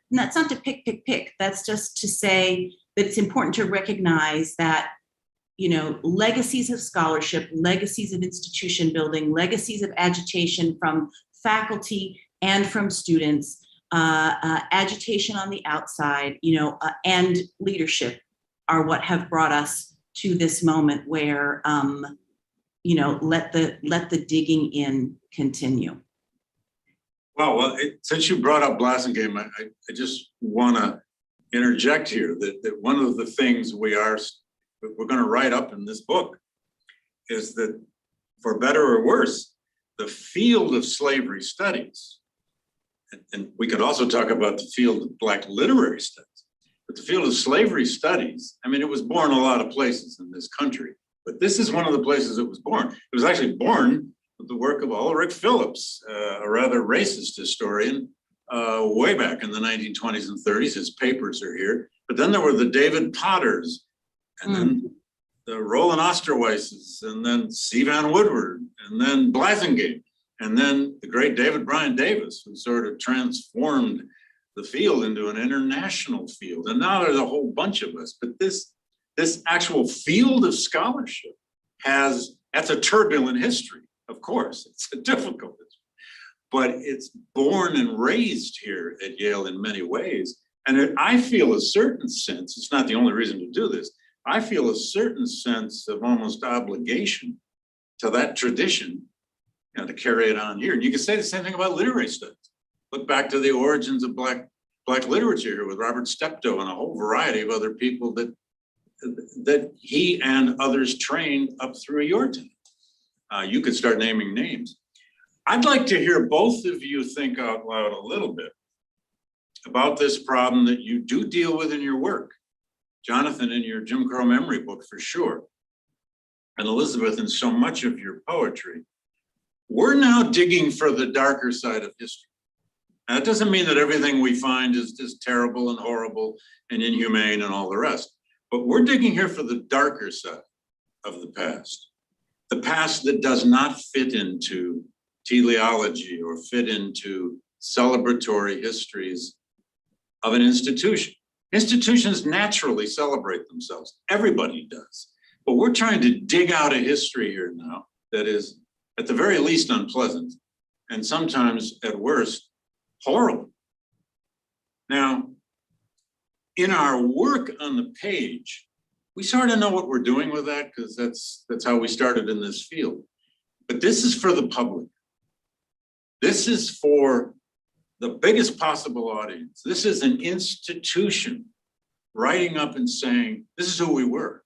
pick. That's just to say that it's important to recognize that, you know, legacies of scholarship, legacies of institution building, legacies of agitation from faculty and from students, agitation on the outside, you know, and leadership are what have brought us to this moment where, you know, let the digging in continue. Well, since you brought up Blassingame, I just want to interject here that one of the things we're going to write up in this book is that, for better or worse, the field of slavery studies, and we could also talk about the field of Black literary studies, but the field of slavery studies, I mean, it was born a lot of places in this country, but this is one of the places it was born. It was actually born with the work of Ulrich Phillips, a rather racist historian, way back in the 1920s and 30s. His papers are here. But then there were the David Potters, and then the Roland Osterweisses, and then C. Van Woodward, and then Blassingame, and then the great David Bryan Davis, who sort of transformed the field into an international field. And now there's a whole bunch of us. But this actual field of scholarship that's a turbulent history, of course. It's a difficult history. But it's born and raised here at Yale in many ways. And I feel a certain sense, it's not the only reason to do this, I feel a certain sense of almost obligation to that tradition, you know, to carry it on here. And you can say the same thing about literary studies. Look back to the origins of Black literature here with Robert Steptoe and a whole variety of other people that he and others trained up through your time. You could start naming names. I'd like to hear both of you think out loud a little bit about this problem that you do deal with in your work. Jonathan, in your Jim Crow memory book, for sure. And Elizabeth, in so much of your poetry. We're now digging for the darker side of history. Now, that doesn't mean that everything we find is just terrible and horrible and inhumane and all the rest. But we're digging here for the darker side of the past that does not fit into teleology or fit into celebratory histories of an institution. Institutions naturally celebrate themselves. Everybody does. But we're trying to dig out a history here now that is, at the very least, unpleasant, and sometimes, at worst, horrible. Now, in our work on the page, we sort of know what we're doing with that because that's how we started in this field. But this is for the public. This is for the biggest possible audience. This is an institution writing up and saying, this is who we were.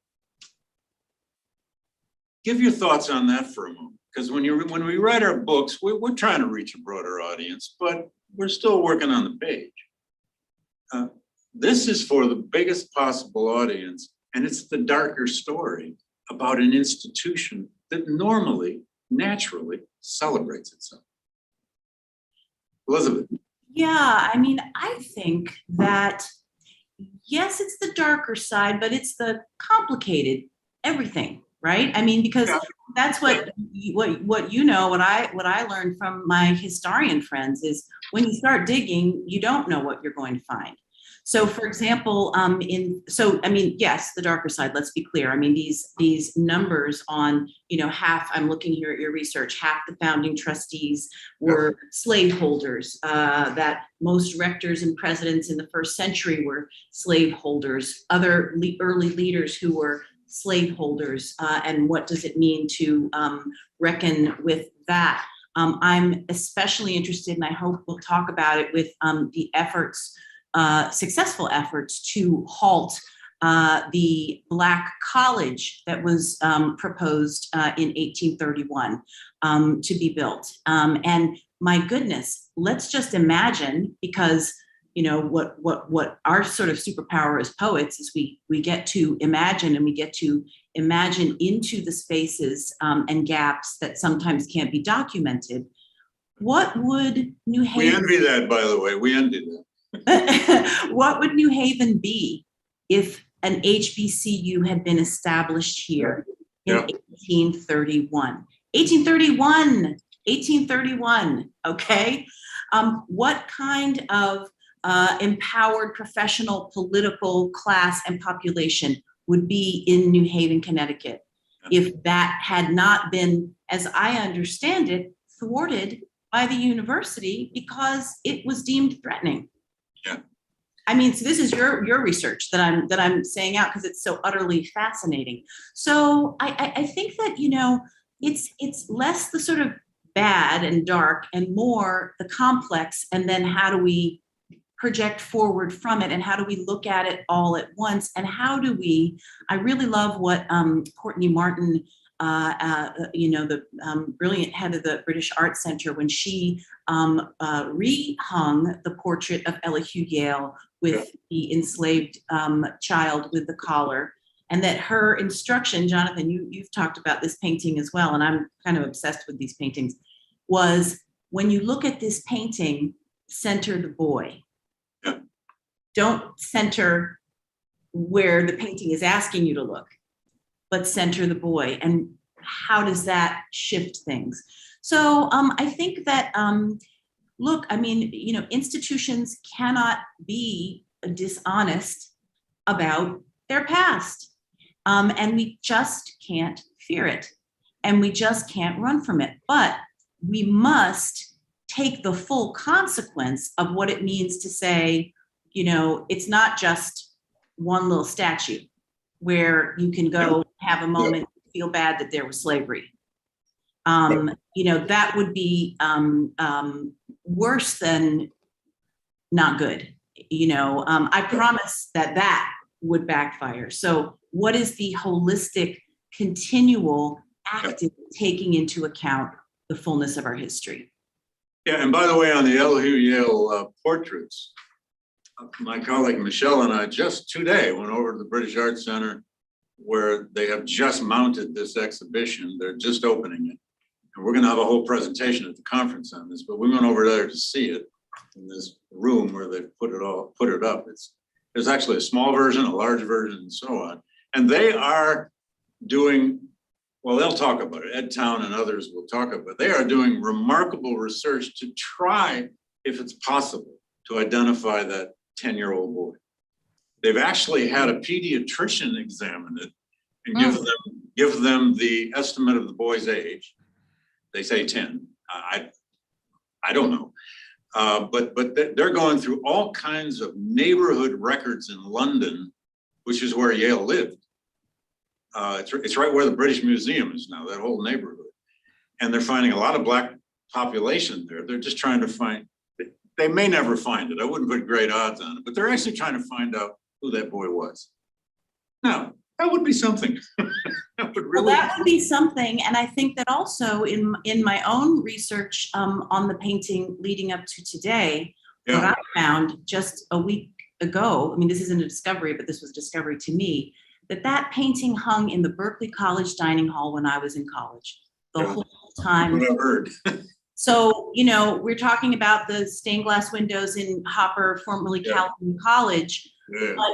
Give your thoughts on that for a moment, Because when we write our books, we're trying to reach a broader audience, but we're still working on the page. This is for the biggest possible audience, and it's the darker story about an institution that normally, naturally celebrates itself. Elizabeth. Yeah, I mean, I think that, yes, it's the darker side, but it's the complicated everything, right? I mean, because that's what I learned from my historian friends is when you start digging, you don't know what you're going to find. So, for example, yes, the darker side, let's be clear. I mean, these numbers on, half, I'm looking here at your research, half the founding trustees were slaveholders, that most rectors and presidents in the first century were slaveholders, other early leaders who were slaveholders, and what does it mean to reckon with that? I'm especially interested, and I hope we'll talk about it with the efforts, successful efforts to halt the Black College that was proposed in 1831 to be built. And my goodness, let's just imagine, because what our sort of superpower as poets is we get to imagine, and we get to imagine into the spaces and gaps that sometimes can't be documented. What would New Haven? We envy that, by the way. We envy that. What would New Haven be if an HBCU had been established here in 1831? 1831, okay? What kind of empowered professional, political class and population would be in New Haven, Connecticut, if that had not been, as I understand it, thwarted by the university because it was deemed threatening? Yeah. I mean, so this is your research that I'm saying out because it's so utterly fascinating. So I think that, it's less the sort of bad and dark and more the complex, and then how do we project forward from it, and how do we look at it all at once, and how do we, I really love what Courtney Martin, the brilliant head of the British Art Center, when she rehung the portrait of Elihu Yale with the enslaved child with the collar, and that her instruction, Jonathan, you've talked about this painting as well, and I'm kind of obsessed with these paintings, was when you look at this painting, center the boy. Yeah. Don't center where the painting is asking you to look, but center the boy. And how does that shift things? So I think that, look, I mean, institutions cannot be dishonest about their past. And we just can't fear it. And we just can't run from it. But we must take the full consequence of what it means to say, it's not just one little statue where you can go have a moment, feel bad that there was slavery. That would be worse than not good. I promise that would backfire. So what is the holistic, continual, active taking into account the fullness of our history? Yeah, and by the way, on the Elihu Yale portraits, my colleague Michelle and I just today went over to the British Art Center, where they have just mounted this exhibition. They're just opening it. And we're going to have a whole presentation at the conference on this, but we went over there to see it in this room where they put it up. There's actually a small version, a large version, and so on. And they are doing, well, they'll talk about it. Ed Town and others will talk about it. They are doing remarkable research to try, if it's possible, to identify that 10-year-old boy. They've actually had a pediatrician examine it and give them the estimate of the boy's age. They say 10. I don't know. But they're going through all kinds of neighborhood records in London, which is where Yale lived. It's right where the British Museum is now, that whole neighborhood. And they're finding a lot of Black population there. They're just trying to find, they may never find it. I wouldn't put great odds on it, but they're actually trying to find out who that boy was. Now, that would be something. That would Well, really. that would be something, and I think that also in my own research on the painting leading up to today, what Yeah. I found just a week ago, I mean, this isn't a discovery, but this was a discovery to me, that painting hung in the Berkeley College dining hall when I was in college, the Yeah. whole time. What I've heard. So, we're talking about the stained glass windows in Hopper, formerly Yeah. Calhoun College, Yeah. but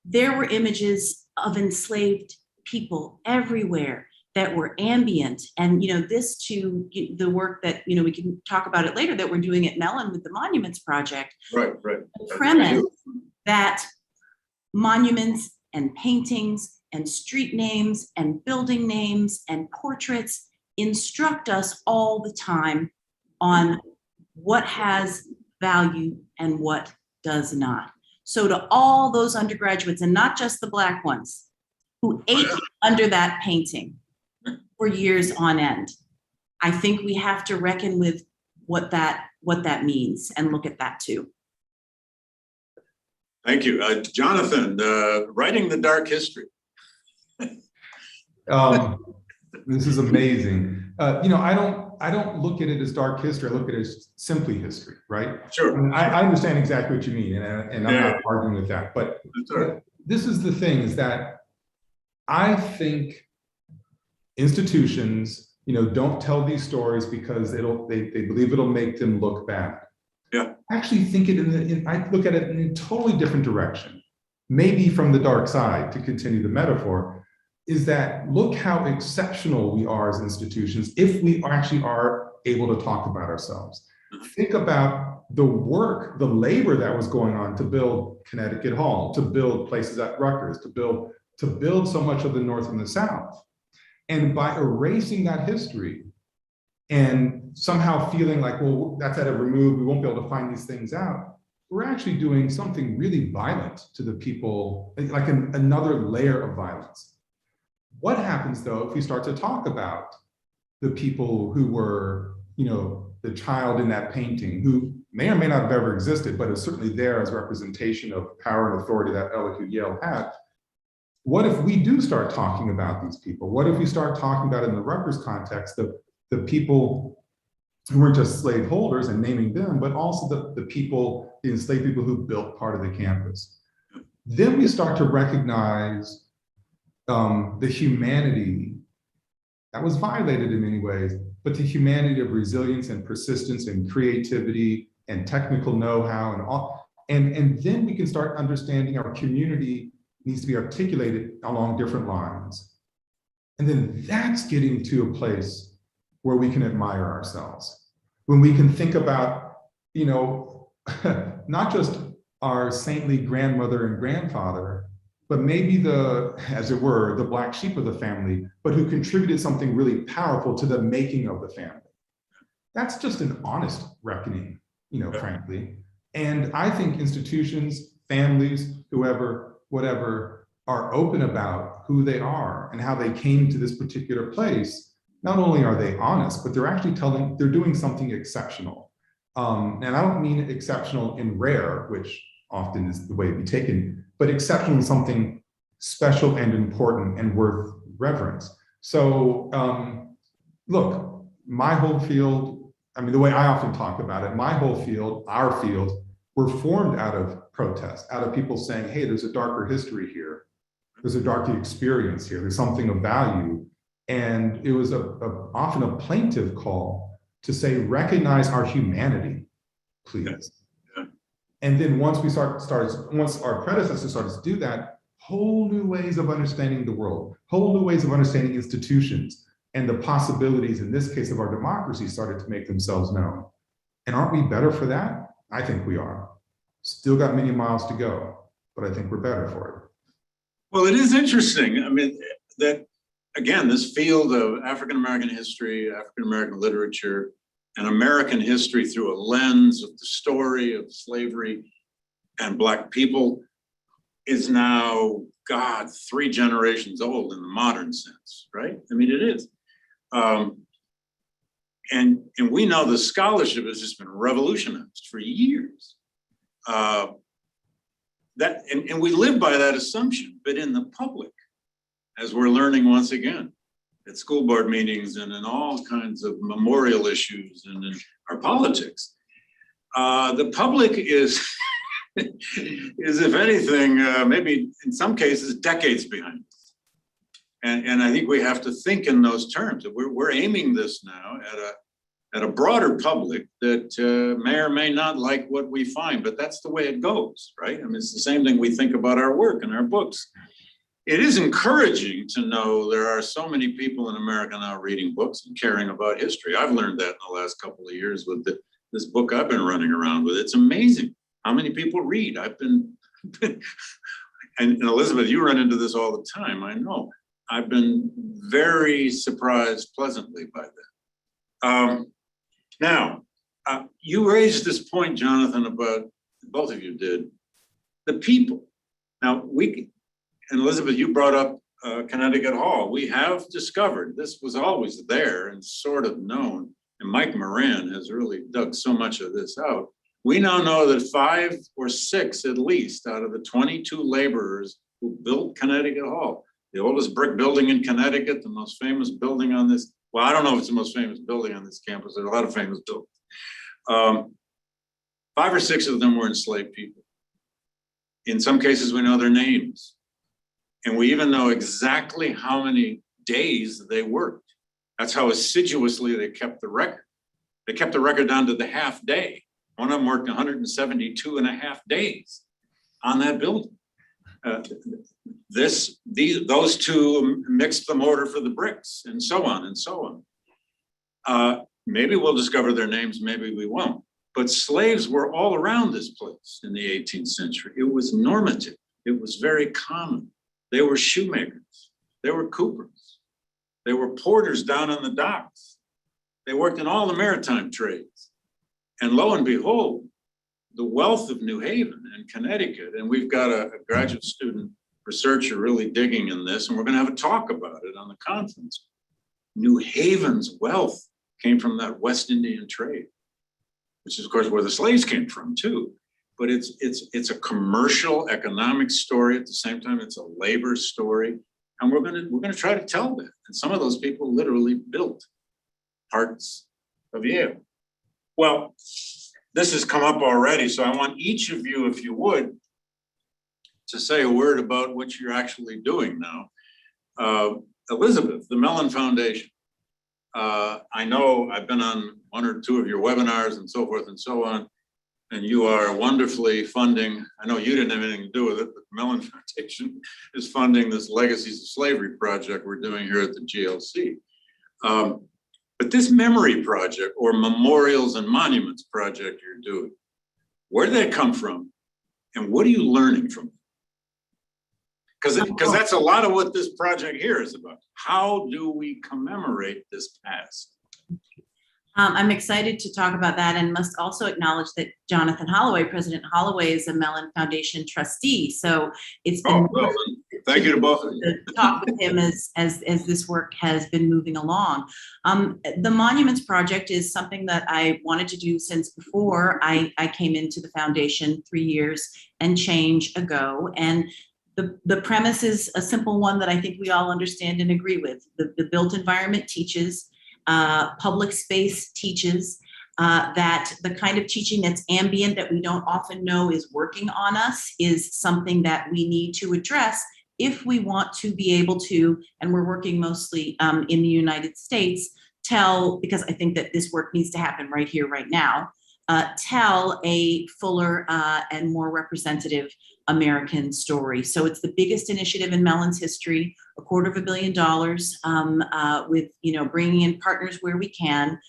there were images of enslaved people everywhere that were ambient. And, this to the work that, we can talk about it later, that we're doing at Mellon with the Monuments Project. Right. The premise that monuments and paintings and street names and building names and portraits instruct us all the time on what has value and what does not. So to all those undergraduates, and not just the Black ones, who ate under that painting for years on end, I think we have to reckon with what that means and look at that too. Thank you. Jonathan, writing the dark history. This is amazing. I don't look at it as dark history. I look at it as simply history, right? Sure. I mean, I understand exactly what you mean, and I'm not arguing with that. But this is the thing: is that I think institutions, don't tell these stories because they believe it'll make them look bad. Yeah. I actually think I look at it in a totally different direction. Maybe from the dark side, to continue the metaphor, is that look how exceptional we are as institutions if we actually are able to talk about ourselves. Think about the work, the labor that was going on to build Connecticut Hall, to build places at Rutgers, to build so much of the North and the South. And by erasing that history and somehow feeling like, well, that's at a remove, we won't be able to find these things out, we're actually doing something really violent to the people, like another layer of violence. What happens though if we start to talk about the people who were, the child in that painting, who may or may not have ever existed, but is certainly there as representation of power and authority that Elihu Yale had? What if we do start talking about these people? What if we start talking about, in the Rutgers context, the people who weren't just slave holders and naming them, but also the people, the enslaved people who built part of the campus? Then we start to recognize the humanity that was violated in many ways, but the humanity of resilience and persistence and creativity and technical know-how and all. And then we can start understanding our community needs to be articulated along different lines. And then that's getting to a place where we can admire ourselves. When we can think about, not just our saintly grandmother and grandfather, but maybe as it were, the black sheep of the family, but who contributed something really powerful to the making of the family. That's just an honest reckoning, frankly. And I think institutions, families, whoever, whatever, are open about who they are and how they came to this particular place. Not only are they honest, but they're actually they're doing something exceptional. And I don't mean exceptional in rare, which often is the way to be taken, but exceptional in something special and important and worth reverence. So look, my whole field, the way I often talk about it, my whole field, our field, were formed out of protest, out of people saying, hey, there's a darker history here. There's a darker experience here. There's something of value. And it was often a plaintive call to say, recognize our humanity, please. Yeah. And then once our predecessors started to do that, whole new ways of understanding the world, whole new ways of understanding institutions, and the possibilities, in this case, of our democracy started to make themselves known. And aren't we better for that? I think we are. Still got many miles to go, but I think we're better for it. Well, it is interesting. That, again, this field of African-American history, African-American literature, and American history through a lens of the story of slavery and Black people is now, 3 generations old in the modern sense, right? It is. And we know the scholarship has just been revolutionized for years. And we live by that assumption, but in the public, as we're learning once again at school board meetings and in all kinds of memorial issues and in our politics. The public is, is if anything, maybe in some cases, decades behind us. And I think we have to think in those terms. We're aiming this now at a broader public that may or may not like what we find, but that's the way it goes, right? I mean, it's the same thing we think about our work and our books. It is encouraging to know there are so many people in America now reading books and caring about history. I've learned that in the last couple of years with this book I've been running around with. It's amazing how many people read. I've been, and Elizabeth, you run into this all the time, I know. I've been very surprised pleasantly by that. Now, you raised this point, Jonathan, about, both of you did, the people. Now, and Elizabeth, you brought up Connecticut Hall. We have discovered, this was always there and sort of known, and Mike Moran has really dug so much of this out. We now know that 5 or 6 at least out of the 22 laborers who built Connecticut Hall, the oldest brick building in Connecticut, the most famous building on this, well, I don't know if it's the most famous building on this campus, there are a lot of famous buildings. 5 or 6 of them were enslaved people. In some cases, we know their names. And we even know exactly how many days they worked. That's how assiduously they kept the record. They kept the record down to the half day. One of them worked 172 and a half days on that building. Those two mixed the mortar for the bricks and so on and so on. Maybe we'll discover their names, maybe we won't. But slaves were all around this place in the 18th century. It was normative. It was very common. They were shoemakers. They were coopers. They were porters down on the docks. They worked in all the maritime trades. And lo and behold, the wealth of New Haven and Connecticut, and we've got a graduate student researcher really digging in this, and we're going to have a talk about it on the conference. New Haven's wealth came from that West Indian trade, which is, of course, where the slaves came from, too. But it's a commercial economic story. At the same time, it's a labor story. And we're gonna try to tell that. And some of those people literally built parts of Yale. Well, this has come up already, so I want each of you, if you would, to say a word about what you're actually doing now. Elizabeth, the Mellon Foundation. I know I've been on 1 or 2 of your webinars and so forth and so on. And you are wonderfully funding, I know you didn't have anything to do with it, but the Mellon Foundation is funding this Legacies of Slavery project we're doing here at the GLC. But this memory project or memorials and monuments project you're doing, where did that come from? And what are you learning from it? Because that's a lot of what this project here is about. How do we commemorate this past? I'm excited to talk about that and must also acknowledge that Jonathan Holloway, President Holloway, is a Mellon Foundation trustee. So it's been thank you to both of you. To talk with him as this work has been moving along. The Monuments Project is something that I wanted to do since before I came into the foundation 3 years and change ago. And the premise is a simple one that I think we all understand and agree with. The built environment teaches, public space teaches, that the kind of teaching that's ambient that we don't often know is working on us is something that we need to address if we want to be able to, and we're working mostly in the United States, because I think that this work needs to happen right here, right now, tell a fuller and more representative American story. So it's the biggest initiative in Mellon's history, $250 million, with bringing in partners where we can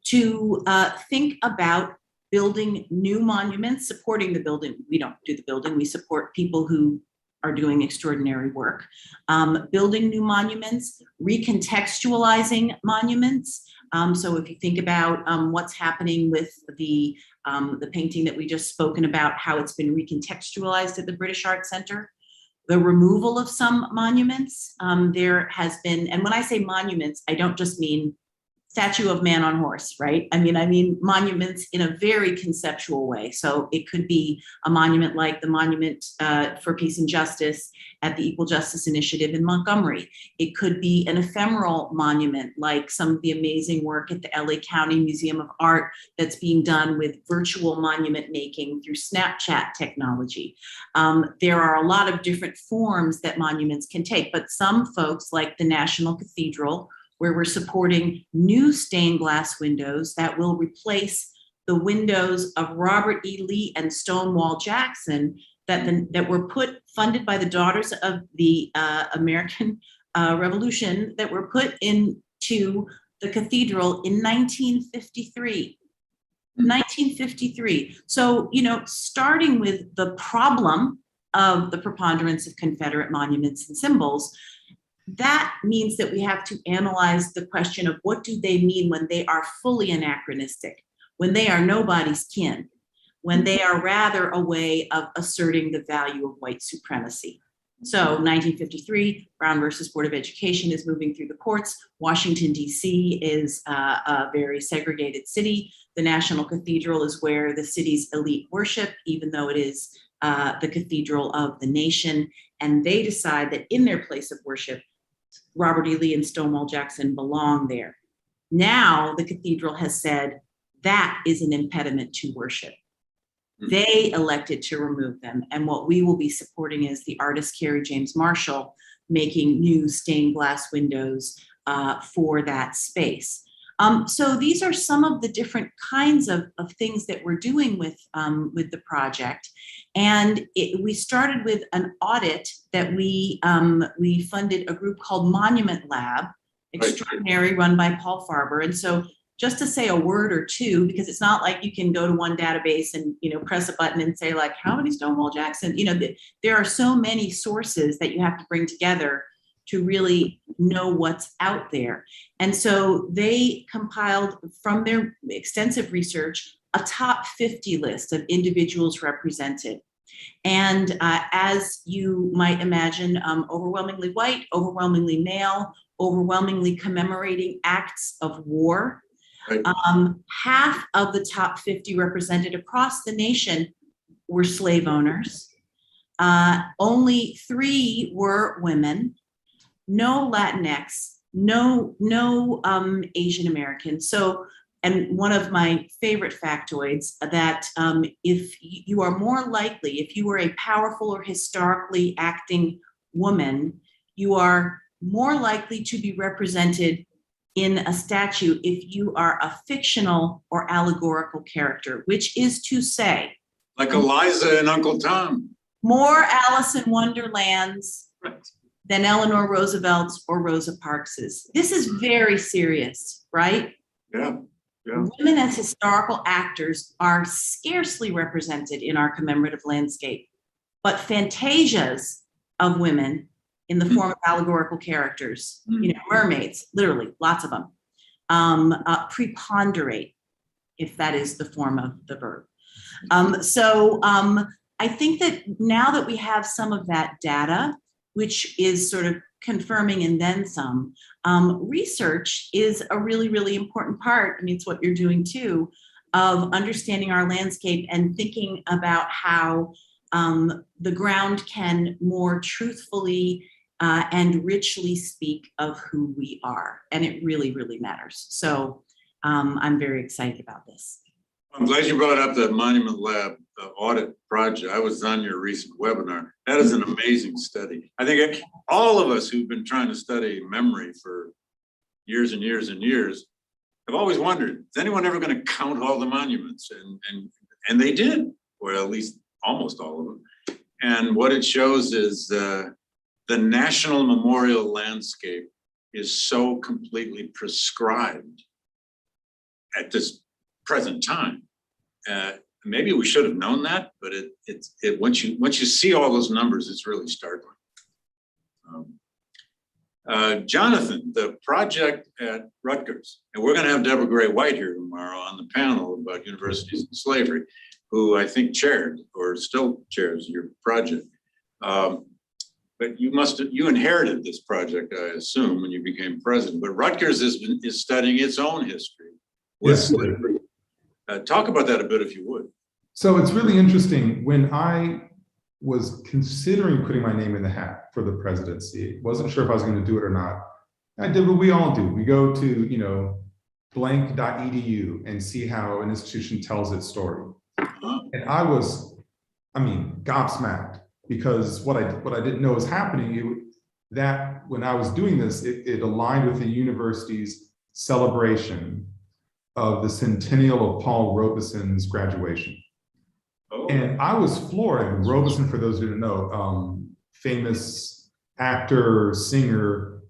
to think about building new monuments, supporting the building. We don't do the building, we support people who are doing extraordinary work, building new monuments, recontextualizing monuments. So if you think about what's happening with the painting that we just spoken about, how it's been recontextualized at the British Art Center, the removal of some monuments, there has been, and when I say monuments, I don't just mean statue of man on horse, right? I mean monuments in a very conceptual way. So it could be a monument like the Monument for Peace and Justice at the Equal Justice Initiative in Montgomery. It could be an ephemeral monument like some of the amazing work at the LA County Museum of Art that's being done with virtual monument making through Snapchat technology. There are a lot of different forms that monuments can take, but some folks like the National Cathedral, where we're supporting new stained glass windows that will replace the windows of Robert E. Lee and Stonewall Jackson that were funded by the Daughters of the American Revolution, that were put into the cathedral in 1953. 1953. So, starting with the problem of the preponderance of Confederate monuments and symbols, that means that we have to analyze the question of what do they mean when they are fully anachronistic, when they are nobody's kin, when they are rather a way of asserting the value of white supremacy. So 1953, Brown versus Board of Education is moving through the courts. Washington, D.C. is a very segregated city. The National Cathedral is where the city's elite worship, even though it is the cathedral of the nation. And they decide that in their place of worship, Robert E. Lee and Stonewall Jackson belong there. Now the cathedral has said that is an impediment to worship. They elected to remove them. And what we will be supporting is the artist Carrie James Marshall making new stained glass windows for that space. So these are some of the different kinds of things that we're doing with the project. And we started with an audit that we funded a group called Monument Lab, extraordinary, run by Paul Farber. And so just to say a word or two, because it's not like you can go to one database and press a button and say like, how many Stonewall Jackson? There are so many sources that you have to bring together to really know what's out there. And so they compiled from their extensive research a top 50 list of individuals represented. And as you might imagine, overwhelmingly white, overwhelmingly male, overwhelmingly commemorating acts of war. Right. Half of the top 50 represented across the nation were slave owners. Only 3 were women. No Latinx, no Asian American. So, and one of my favorite factoids that if you are more likely, if you were a powerful or historically acting woman, you are more likely to be represented in a statue if you are a fictional or allegorical character, which is to say, like Eliza and Uncle Tom. More Alice in Wonderlands than Eleanor Roosevelt's or Rosa Parks's. This is very serious, right? Yeah. Yeah. Women as historical actors are scarcely represented in our commemorative landscape, but fantasias of women in the form of allegorical characters, mermaids, literally, lots of them, preponderate, if that is the form of the verb. I think that now that we have some of that data, which is sort of confirming and then some, research is a really, really important part. I mean, it's what you're doing too, of understanding our landscape and thinking about how the ground can more truthfully and richly speak of who we are. And it really, really matters. So I'm very excited about this. I'm glad you brought up the Monument Lab audit project. I was on your recent webinar. That is an amazing study. I think all of us who've been trying to study memory for years and years and years have always wondered, is anyone ever going to count all the monuments? And they did, or at least almost all of them. And what it shows is the national memorial landscape is so completely prescribed at this present time. Maybe we should have known that, but once you see all those numbers, it's really startling. Jonathan, the project at Rutgers, and we're going to have Deborah Gray White here tomorrow on the panel about universities and slavery, who I think chaired or still chairs your project. But But you inherited this project, I assume, when you became president, but Rutgers is studying its own history with Yes. slavery. Talk about that a bit if you would. So it's really interesting. When I was considering putting my name in the hat for the presidency, wasn't sure if I was going to do it or not. I did what we all do. We go to, blank.edu and see how an institution tells its story. And I was, gobsmacked, because what I didn't know was happening, that when I was doing this, it aligned with the university's celebration of the centennial of Paul Robeson's graduation. Oh. And I was floored. And Robeson, for those who don't know, famous actor, singer,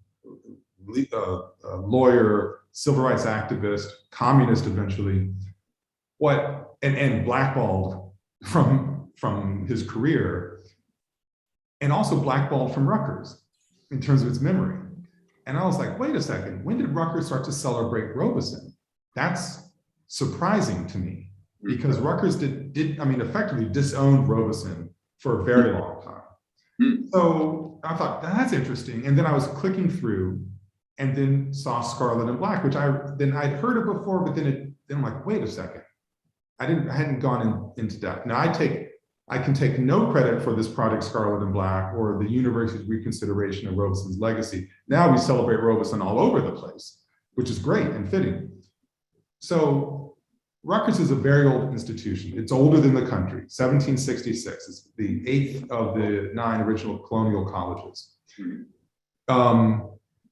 lawyer, civil rights activist, communist eventually, and blackballed from his career, and also blackballed from Rutgers in terms of its memory. And I was like, wait a second, when did Rutgers start to celebrate Robeson? That's surprising to me, because Rutgers effectively disowned Robeson for a very long time. So I thought, that's interesting. And then I was clicking through and then saw Scarlet and Black, which I'd heard of before, but then I'm like, wait a second. I hadn't gone into depth. Now I can take no credit for this project, Scarlet and Black, or the university's reconsideration of Robeson's legacy. Now we celebrate Robeson all over the place, which is great and fitting. So Rutgers is a very old institution. It's older than the country, 1766. It's the 8th of the 9 original colonial colleges.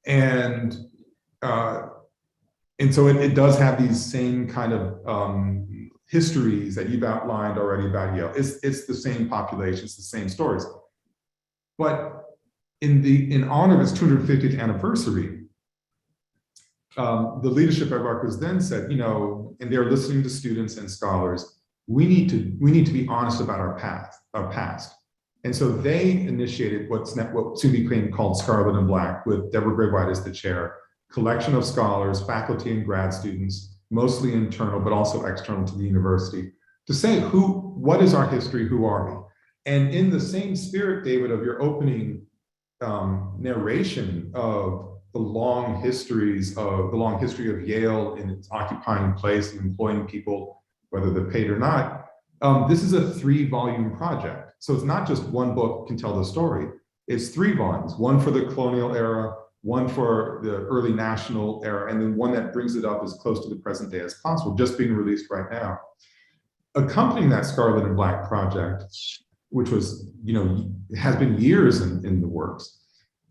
And so it does have these same kind of histories that you've outlined already about Yale. It's the same population, it's the same stories. But in honor of its 250th anniversary, the leadership at Rutgers then said, and they're listening to students and scholars, we need to be honest about our past. And so they initiated what soon became called Scarlet and Black, with Deborah Gray White as the chair, collection of scholars, faculty and grad students, mostly internal, but also external to the university, to say what is our history, who are we? And in the same spirit, David, of your opening narration of the long history of Yale in its occupying place and employing people, whether they're paid or not, this is a 3-volume project. So it's not just one book can tell the story, it's 3 volumes, one for the colonial era, one for the early national era, and then one that brings it up as close to the present day as possible, just being released right now. Accompanying that Scarlet and Black project, which was, has been years in the works,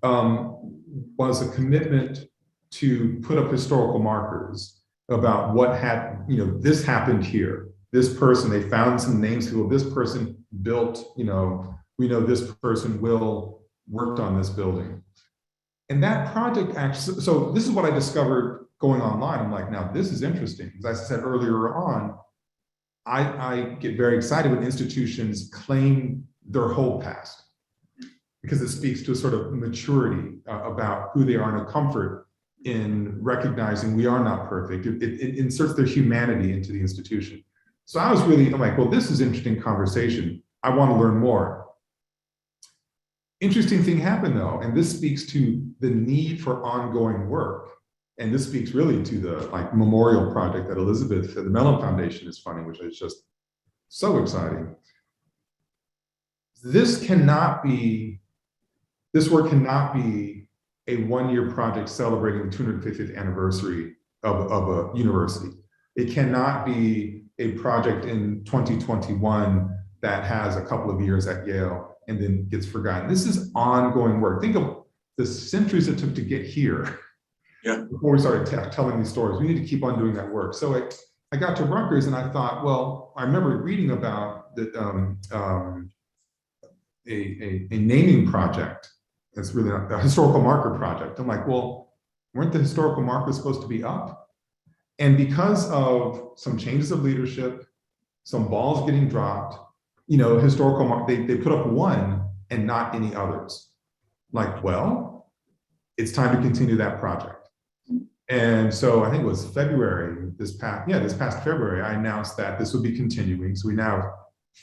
was a commitment to put up historical markers about what had, this happened here. This person, they found some names, well, this person built, we know this person worked on this building. And that project actually, so this is what I discovered going online. I'm like, now this is interesting. As I said earlier on, I get very excited when institutions claim their whole past, because it speaks to a sort of maturity about who they are and a comfort in recognizing we are not perfect. It inserts their humanity into the institution. So I'm like, well, this is an interesting conversation. I want to learn more. Interesting thing happened though, and this speaks to the need for ongoing work. And this speaks really to the memorial project that Elizabeth, the Mellon Foundation is funding, which is just so exciting. This work cannot be a 1-year project celebrating the 250th anniversary of a university. It cannot be a project in 2021 that has a couple of years at Yale and then gets forgotten. This is ongoing work. Think of the centuries it took to get here. Yeah. Before we started telling these stories, we need to keep on doing that work. So I got to Rutgers and I thought, well, I remember reading about a naming project. That's really not a historical marker project. I'm like, well, weren't the historical markers supposed to be up? And because of some changes of leadership, some balls getting dropped, historical they put up one and not any others. Like, well, it's time to continue that project. And so I think it was February, this past February, I announced that this would be continuing. So we now have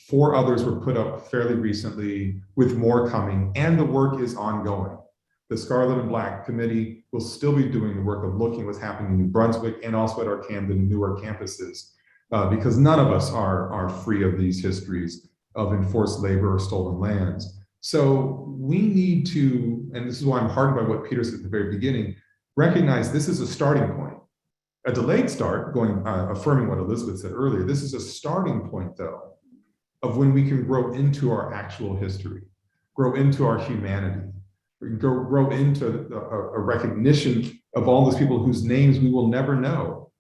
4 others were put up fairly recently, with more coming, and the work is ongoing. The Scarlet and Black Committee will still be doing the work of looking at what's happening in New Brunswick and also at our Camden and Newark campuses, because none of us are free of these histories of enforced labor or stolen lands. So we need to, and this is why I'm heartened by what Peter said at the very beginning, recognize this is a starting point. A delayed start, affirming what Elizabeth said earlier, this is a starting point, though, of when we can grow into our actual history, grow into our humanity, grow into a recognition of all those people whose names we will never know,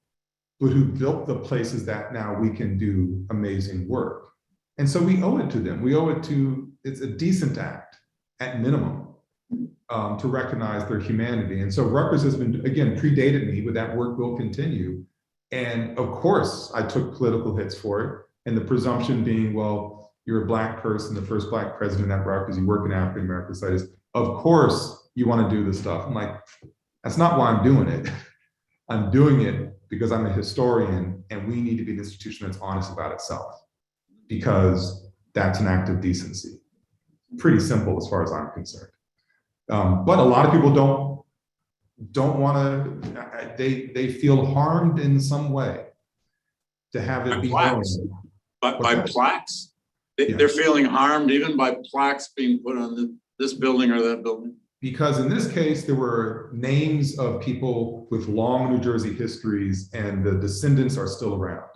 but who built the places that now we can do amazing work. And so we owe it to them. We owe it to, it's a decent act at minimum, to recognize their humanity. And so Rutgers has been, again, predated me, but that work will continue. And of course, I took political hits for it. And the presumption being, well, you're a Black person, the first Black president at Rutgers, you work in African-American studies. Of course, you want to do this stuff. I'm like, that's not why I'm doing it. I'm doing it because I'm a historian and we need to be an institution that's honest about itself, because that's an act of decency. Pretty simple as far as I'm concerned. But a lot of people don't want to, they feel harmed in some way to have it be known. By plaques? Yeah. They're feeling harmed even by plaques being put on this building or that building? Because in this case, there were names of people with long New Jersey histories and the descendants are still around.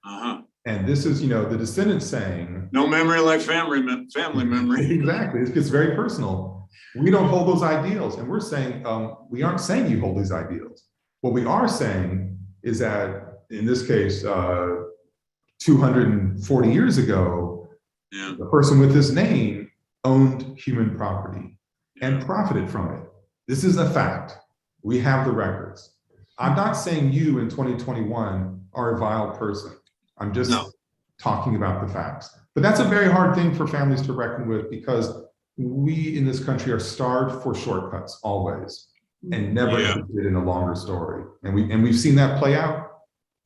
Uh-huh. And this is, the descendants saying. No memory like family memory. Exactly, it gets very personal. We don't hold those ideals. And we're saying, we aren't saying you hold these ideals. What we are saying is that, in this case, 240 years ago, yeah, the person with this name owned human property and profited from it. This is a fact. We have the records. I'm not saying you in 2021 are a vile person. I'm just talking about the facts. But that's a very hard thing for families to reckon with, because we in this country are starved for shortcuts always, and never interested in a longer story. And we've seen that play out.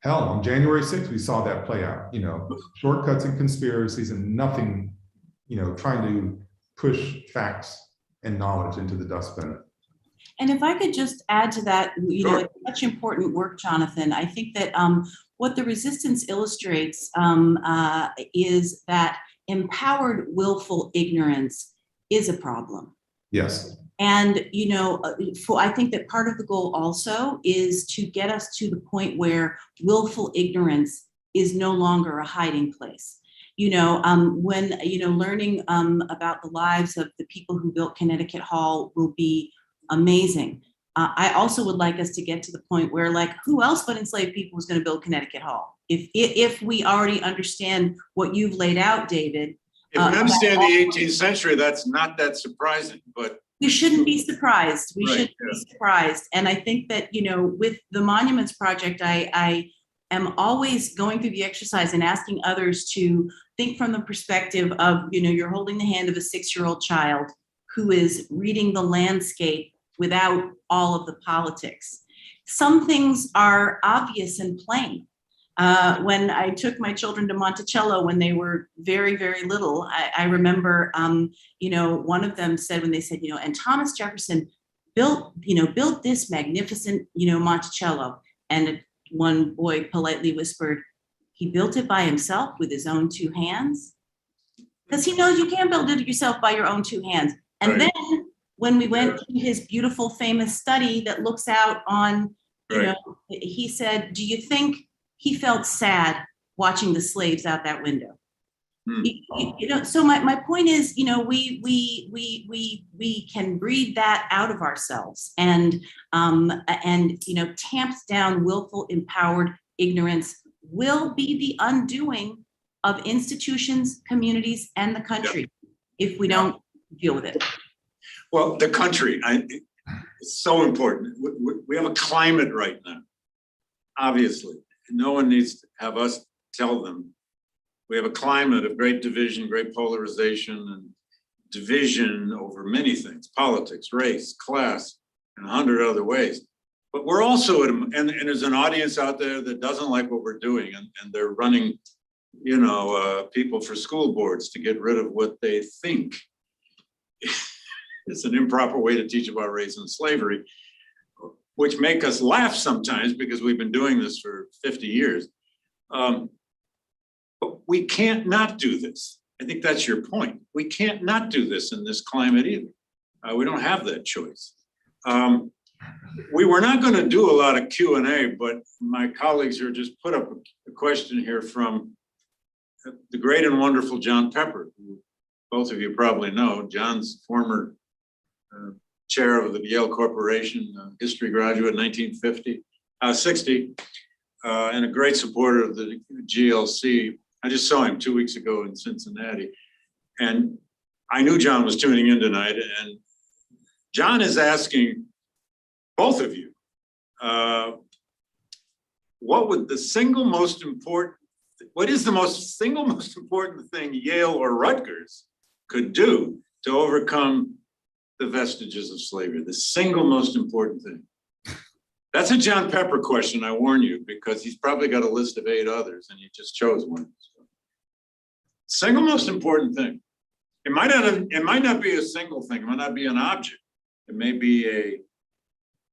Hell, on January 6th, we saw that play out, shortcuts and conspiracies and nothing, trying to push facts and knowledge into the dustbin. And if I could just add to that, Sure. it's such important work, Jonathan. I think that what the resistance illustrates is that empowered willful ignorance is a problem. Yes. And, I think that part of the goal also is to get us to the point where willful ignorance is no longer a hiding place. When, learning about the lives of the people who built Connecticut Hall will be amazing. I also would like us to get to the point where, who else but enslaved people was going to build Connecticut Hall? If we already understand what you've laid out, David. If we understand the 18th century, that's not that surprising, but we shouldn't be surprised. We Right, shouldn't be surprised. And I think that, with the Monuments Project, I am always going through the exercise and asking others to think from the perspective of, you're holding the hand of a 6-year-old child who is reading the landscape without all of the politics. Some things are obvious and plain. When I took my children to Monticello when they were very, very little, I remember, one of them said, when they said, and Thomas Jefferson built this magnificent, Monticello. And one boy politely whispered, he built it by himself with his own 2 hands. Because he knows you can't build it yourself by your own 2 hands. And Right. then when we went to his beautiful, famous study that looks out on, he said, do you think he felt sad watching the slaves out that window? So my point is, we can breed that out of ourselves and tamps down willful, empowered ignorance will be the undoing of institutions, communities, and the country if we don't deal with it. well, the country, it's so important. We have a climate right now, obviously. No one needs to have us tell them. We have a climate of great division, great polarization, and division over many things, politics, race, class, and 100 other ways. But we're also and there's an audience out there that doesn't like what we're doing, and they're running people for school boards to get rid of what they think is an improper way to teach about race and slavery, which make us laugh sometimes because we've been doing this for 50 years. But we can't not do this. I think that's your point. We can't not do this in this climate either. We don't have that choice. We were not going to do a lot of Q&A, but my colleagues here just put up a question here from the great and wonderful John Pepper, who both of you probably know. John's former chair of the Yale Corporation, history graduate in 1960, and a great supporter of the GLC. I just saw him 2 weeks ago in Cincinnati, and I knew John was tuning in tonight, and John is asking both of you, what is the single most important thing Yale or Rutgers could do to overcome the vestiges of slavery? The single most important thing. That's a John Pepper question, I warn you, because he's probably got a list of 8 others and he just chose one. So, single most important thing. It might not be a single thing, it might not be an object. It may be a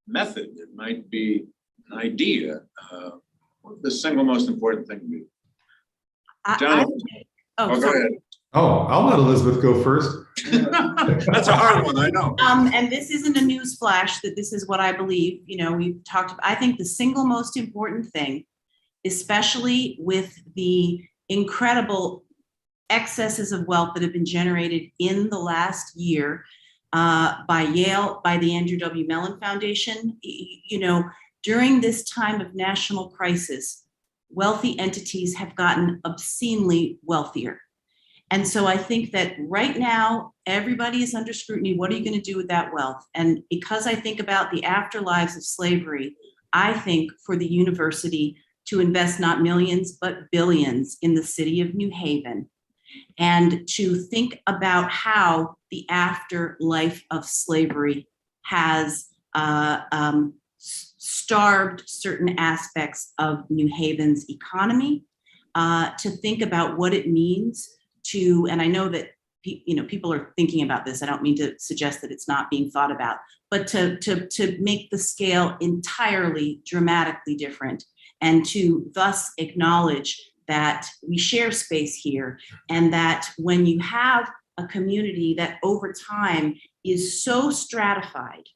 method, it might be an idea. What the single most important thing would be? John, go ahead. Oh, I'll let Elizabeth go first. That's a hard one, I know. And this isn't a news flash that this is what I believe. We've talked about, I think the single most important thing, especially with the incredible excesses of wealth that have been generated in the last year by Yale, by the Andrew W. Mellon Foundation, during this time of national crisis, wealthy entities have gotten obscenely wealthier. And so I think that right now, everybody is under scrutiny. What are you going to do with that wealth? And because I think about the afterlives of slavery, I think for the university to invest not millions, but billions in the city of New Haven, and to think about how the afterlife of slavery has starved certain aspects of New Haven's economy, to think about what it means to, and I know that people are thinking about this. I don't mean to suggest that it's not being thought about, but to make the scale entirely dramatically different, and to thus acknowledge that we share space here, and that when you have a community that over time is so stratified,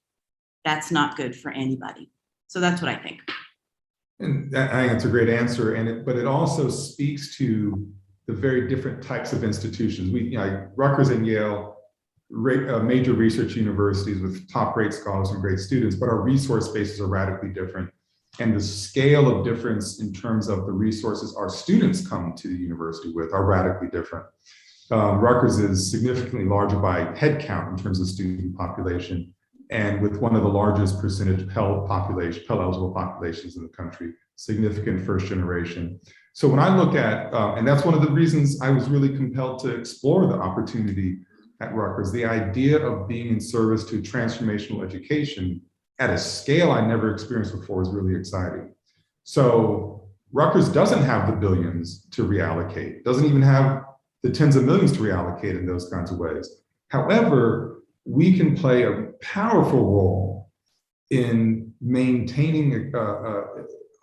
that's not good for anybody. So that's what I think. And I think it's a great answer, but it also speaks to the very different types of institutions. Rutgers and Yale, major research universities with top-rate scholars and great students, but our resource bases are radically different. And the scale of difference in terms of the resources our students come to the university with are radically different. Rutgers is significantly larger by head count in terms of student population, and with one of the largest percentage Pell eligible populations in the country, significant first generation. So when I look at, and that's one of the reasons I was really compelled to explore the opportunity at Rutgers, the idea of being in service to transformational education at a scale I never experienced before is really exciting. So Rutgers doesn't have the billions to reallocate, doesn't even have the tens of millions to reallocate in those kinds of ways. However, we can play a powerful role in maintaining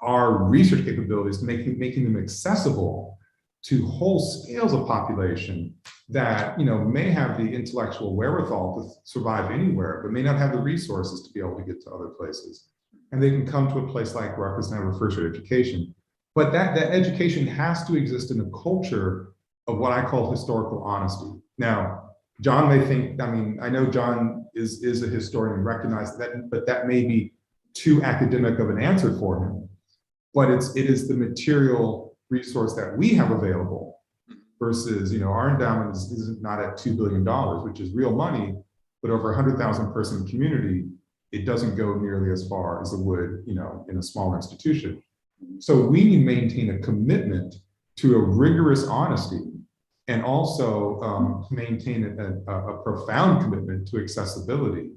our research capabilities, making them accessible to whole scales of population that may have the intellectual wherewithal to survive anywhere, but may not have the resources to be able to get to other places. And they can come to a place like Rutgers and have a first-rate education. But that education has to exist in a culture of what I call historical honesty. Now, John may think, I know John is a historian and recognizes that, but that may be too academic of an answer for him. But it is the material resource that we have available versus, our endowment is not at $2 billion, which is real money, but over 100,000 person community, it doesn't go nearly as far as it would, in a smaller institution. So we need to maintain a commitment to a rigorous honesty, and also maintain a profound commitment to accessibility,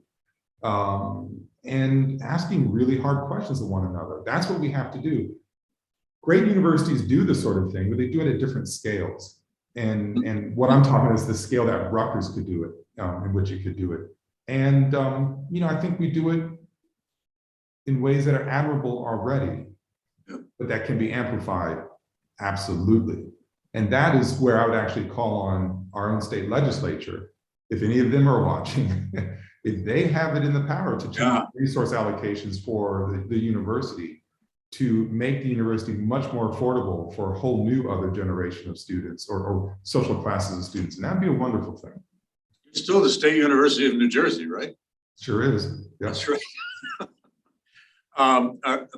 and asking really hard questions of one another. That's what we have to do. great universities do this sort of thing, but they do it at different scales. And what I'm talking about is the scale that Rutgers could do it, in which it could do it. And, you know, I think we do it in ways that are admirable already, but that can be amplified, absolutely. And that is where I would actually call on our own state legislature, if any of them are watching, if they have it in the power to change resource allocations for the university, to make the university much more affordable for a whole new other generation of students or social classes of students. And that'd be a wonderful thing. It's still the State University of New Jersey, right? Sure is. Yeah. That's right.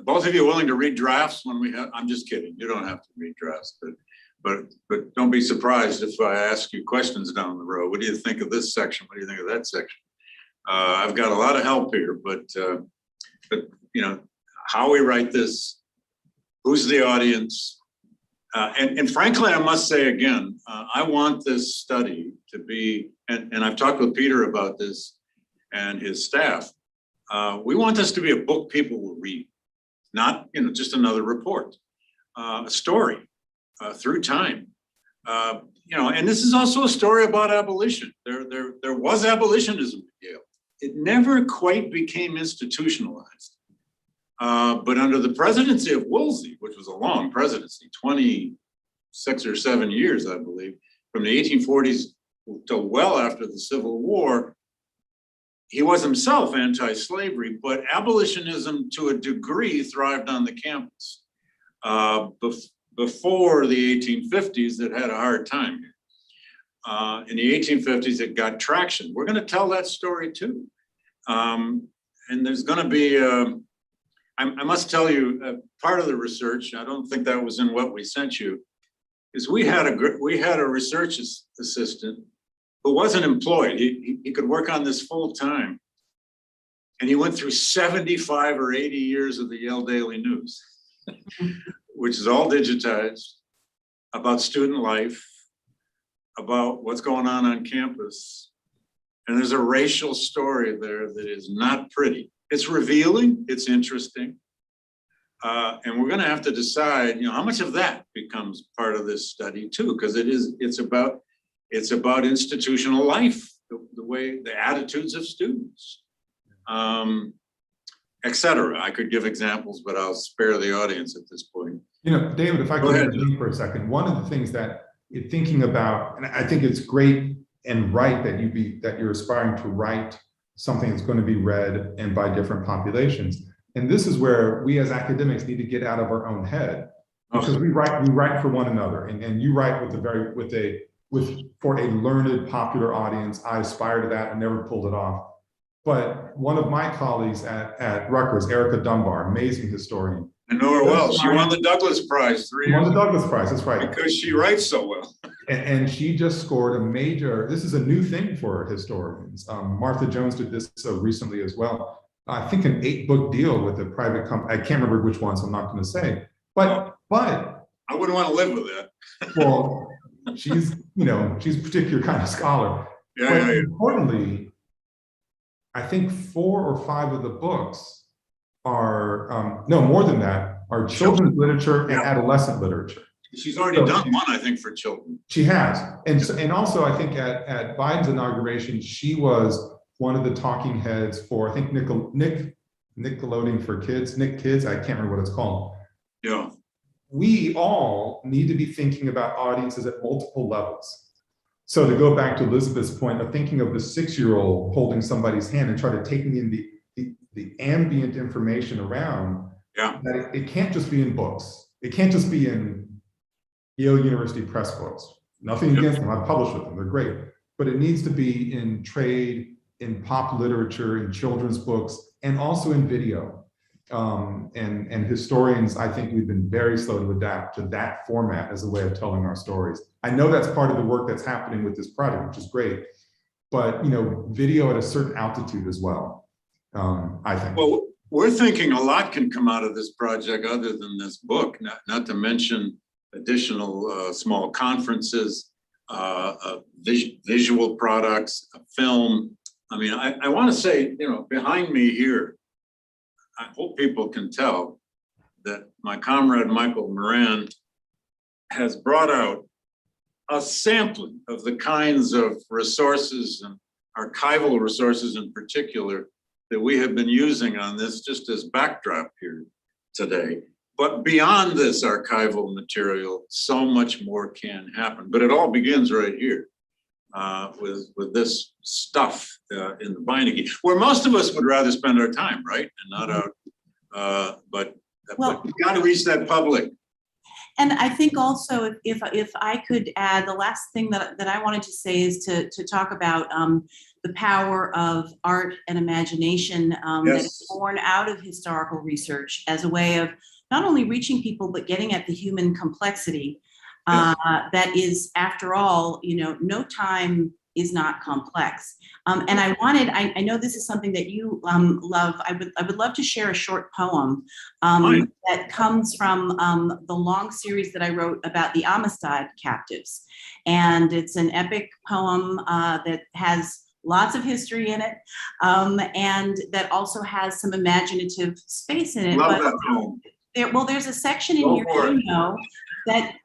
Both of you willing to read drafts when we have, I'm just kidding. You don't have to read drafts, but don't be surprised if I ask you questions down the road. What do you think of this section? What do you think of that section? I've got a lot of help here, but you know, how we write this, who's the audience, and frankly, I must say again, I want this study to be, and I've talked with Peter about this and his staff. We want this to be a book people will read, not, you know, just another report, a story through time. You know, and this is also a story about abolition. There was abolitionism at Yale. It never quite became institutionalized. But under the presidency of Woolsey, which was a long presidency, 26 or 7 years, I believe, from the 1840s till well after the Civil War, he was himself anti-slavery, but abolitionism to a degree thrived on the campus. Before the 1850s, it had a hard time here. In the 1850s, it got traction. We're going to tell that story too. And there's going to be, I must tell you, part of the research, I don't think that was in what we sent you, is we had a research assistant who wasn't employed. He could work on this full time. And he went through 75 or 80 years of the Yale Daily News, which is all digitized, about student life, about what's going on campus. And there's a racial story there that is not pretty. It's revealing, it's interesting. And we're gonna have to decide, you know, how much of that becomes part of this study too, because it's about institutional life, the way, the attitudes of students, et cetera. I could give examples, but I'll spare the audience at this point. You know, David, if I could intervene for a second, one of the things that you're thinking about, and I think it's great and right that you're aspiring to write something that's going to be read and by different populations. And this is where we as academics need to get out of our own head, because we write for one another, and you write for a learned popular audience. I aspire to that and never pulled it off. But one of my colleagues at Rutgers, Erica Dunbar, amazing historian. I know her well. She won the Douglas Prize 3 years ago. Won the Douglas Prize, that's right. Because she writes so well. And she just scored a major, this is a new thing for historians. Martha Jones did this so recently as well. I think an 8-book deal with a private company. I can't remember which one, so I'm not going to say. But I wouldn't want to live with that. Well, she's a particular kind of scholar. Yeah. Importantly, I think 4 or 5 of the books are, no, more than that, are children's literature and adolescent literature. She's already done one, I think, for children. She has. And also, I think at Biden's inauguration, she was one of the talking heads for, I think, Nickelodeon for Kids, Nick Kids, I can't remember what it's called. Yeah. We all need to be thinking about audiences at multiple levels. So to go back to Elizabeth's point of thinking of the 6-year-old holding somebody's hand and try to taking in the ambient information around, that it can't just be in books. It can't just be in Yale University press books. Nothing against them, I've published with them, they're great. But it needs to be in trade, in pop literature, in children's books, and also in video. And historians, I think we've been very slow to adapt to that format as a way of telling our stories. I know that's part of the work that's happening with this project, which is great, but video at a certain altitude as well, I think. Well, we're thinking a lot can come out of this project other than this book, not to mention additional small conferences, visual products, a film. I mean, I want to say, behind me here, I hope people can tell that my comrade Michael Moran has brought out a sampling of the kinds of resources and archival resources in particular that we have been using on this just as backdrop here today. But beyond this archival material, so much more can happen. But it all begins right here with this stuff in the binding, where most of us would rather spend our time, right? And not out, but you got to reach that public. And I think also if I could add, the last thing that I wanted to say is to talk about the power of art and imagination that is born out of historical research as a way of not only reaching people, but getting at the human complexity that is, after all, no time is not complex. And I know this is something that you love. I would love to share a short poem that comes from the long series that I wrote about the Amistad captives. And it's an epic poem that has lots of history in it, and that also has some imaginative space in it. Love that poem. There's a section in here,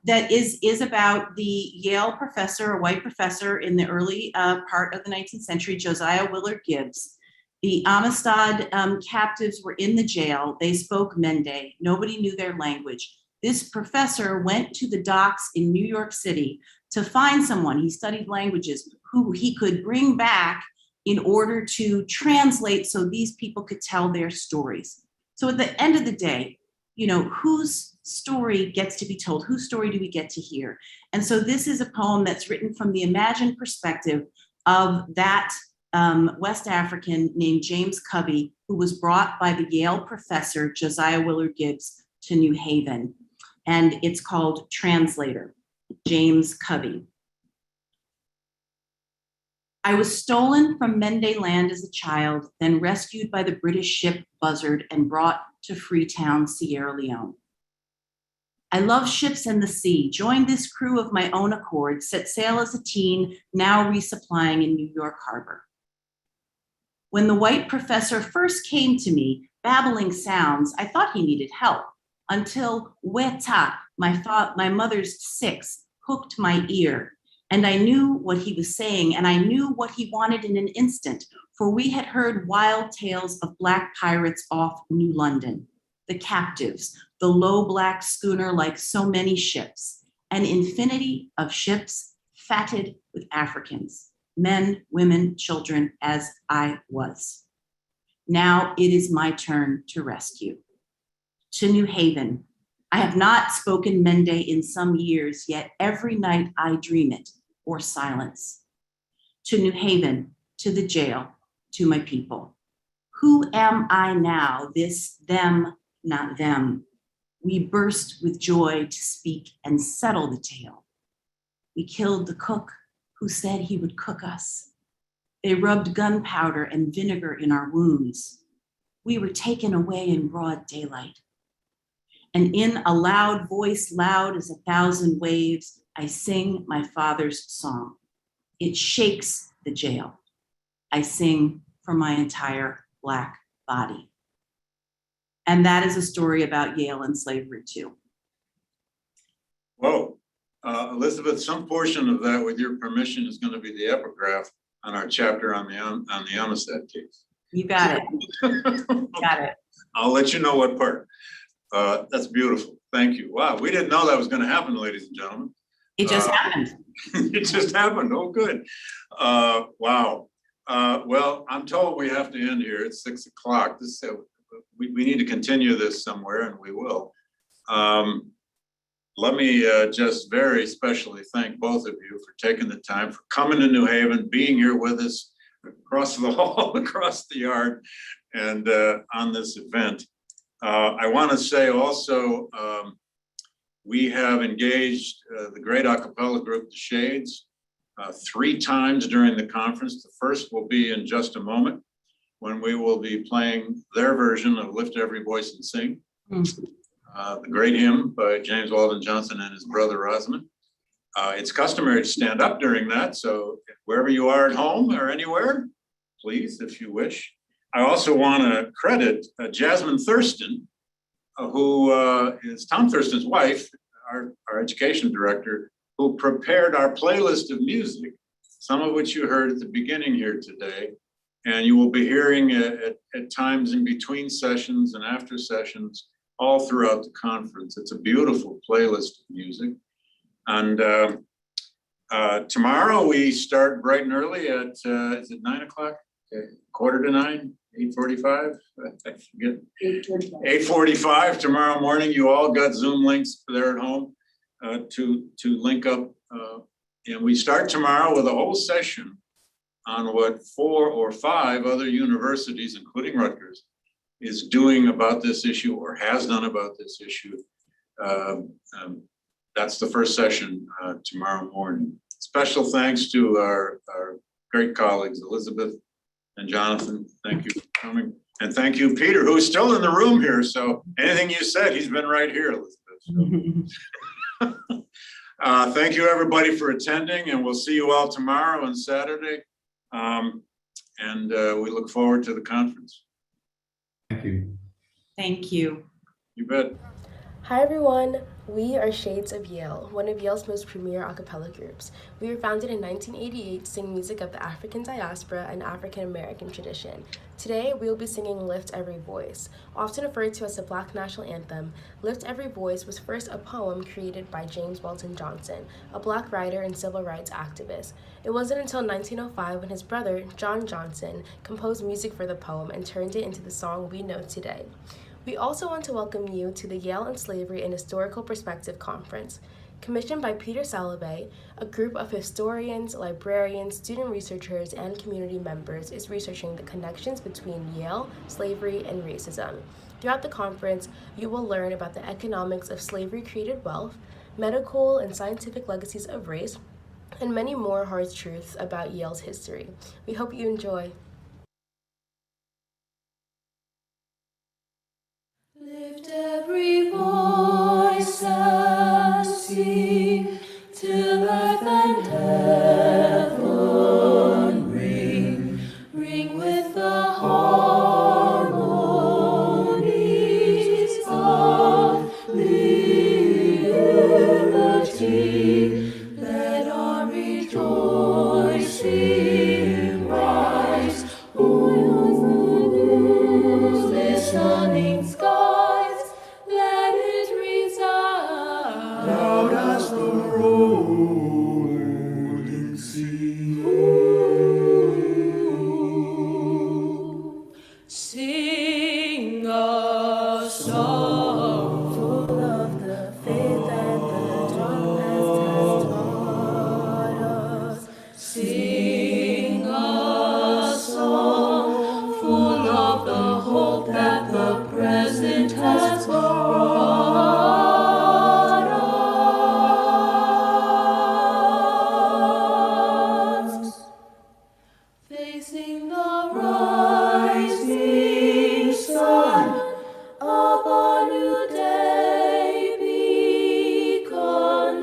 that is about the Yale professor, a white professor in the early part of the 19th century, Josiah Willard Gibbs. The Amistad captives were in the jail. They spoke Mende. Nobody knew their language. This professor went to the docks in New York City to find someone, he studied languages, who he could bring back in order to translate so these people could tell their stories. So at the end of the day, whose story gets to be told? Whose story do we get to hear? And so this is a poem that's written from the imagined perspective of that West African named James Covey, who was brought by the Yale professor, Josiah Willard Gibbs, to New Haven. And it's called Translator, James Covey. I was stolen from Mende Land as a child, then rescued by the British ship Buzzard and brought to Freetown, Sierra Leone. I love ships and the sea, joined this crew of my own accord, set sail as a teen, now resupplying in New York Harbor. When the white professor first came to me, babbling sounds, I thought he needed help, until Weta, my mother's six, hooked my ear. And I knew what he was saying, and I knew what he wanted in an instant, for we had heard wild tales of black pirates off New London, the captives, the low black schooner like so many ships, an infinity of ships fatted with Africans, men, women, children, as I was. Now it is my turn to rescue. To New Haven. I have not spoken Mende in some years, yet every night I dream it, or silence. To New Haven, to the jail, to my people. Who am I now, this, them, not them? We burst with joy to speak and settle the tale. We killed the cook who said he would cook us. They rubbed gunpowder and vinegar in our wounds. We were taken away in broad daylight. And in a loud voice, loud as 1,000 waves, I sing my father's song. It shakes the jail. I sing for my entire Black body. And that is a story about Yale and slavery too. Whoa, Elizabeth, some portion of that, with your permission, is going to be the epigraph on our chapter on the Amistad case. You got it. Got it. I'll let you know what part. That's beautiful. Thank you. Wow, we didn't know that was going to happen, ladies and gentlemen. It just happened. It just happened. Oh, good. Wow. Well, I'm told we have to end here at 6 o'clock. We need to continue this somewhere, and we will. Let me just very specially thank both of you for taking the time, for coming to New Haven, being here with us across the hall, across the yard, and on this event. I want to say also, we have engaged the great a cappella group, The Shades, 3 times during the conference. The first will be in just a moment, when we will be playing their version of Lift Every Voice and Sing, the great hymn by James Weldon Johnson and his brother Rosamond. It's customary to stand up during that, so wherever you are at home or anywhere, please, if you wish. I also want to credit Jasmine Thurston, who is Tom Thurston's wife, our education director, who prepared our playlist of music, some of which you heard at the beginning here today. And you will be hearing at times in between sessions and after sessions, all throughout the conference. It's a beautiful playlist of music. And tomorrow we start bright and early at, is it 9 o'clock? 8:45, 8:45? I forget. 8:45 tomorrow morning. You all got Zoom links there at home to link up. And we start tomorrow with a whole session on what 4 or 5 other universities, including Rutgers, is doing about this issue or has done about this issue. That's the first session tomorrow morning. Special thanks to our great colleagues, Elizabeth and Jonathan. Thank you for coming. And thank you, Peter, who's still in the room here. So anything you said, he's been right here, Elizabeth. So. Thank you, everybody, for attending, and we'll see you all tomorrow and Saturday. And we look forward to the conference. Thank you. Thank you. You bet. Hi everyone, we are Shades of Yale, one of Yale's most premier a cappella groups. We were founded in 1988 to sing music of the African diaspora and African American tradition. Today we will be singing Lift Every Voice. Often referred to as the Black National Anthem, Lift Every Voice was first a poem created by James Weldon Johnson, a Black writer and civil rights activist. It wasn't until 1905 when his brother, John Johnson, composed music for the poem and turned it into the song we know today. We also want to welcome you to the Yale and Slavery and Historical Perspective Conference. Commissioned by Peter Salovey, a group of historians, librarians, student researchers, and community members is researching the connections between Yale, slavery, and racism. Throughout the conference, you will learn about the economics of slavery-created wealth, medical and scientific legacies of race, and many more hard truths about Yale's history. We hope you enjoy. Lift every voice and sing, till earth and heaven ring, ring with the harmonies of liberty. Let our rejoicing rise, whose listening skies, let it resound loud as the rolling sea. Sing a song full of the faith that the dawn past has taught us. Sing a song full of the hope that the present has brought us. Facing the rising sun of a new day begun,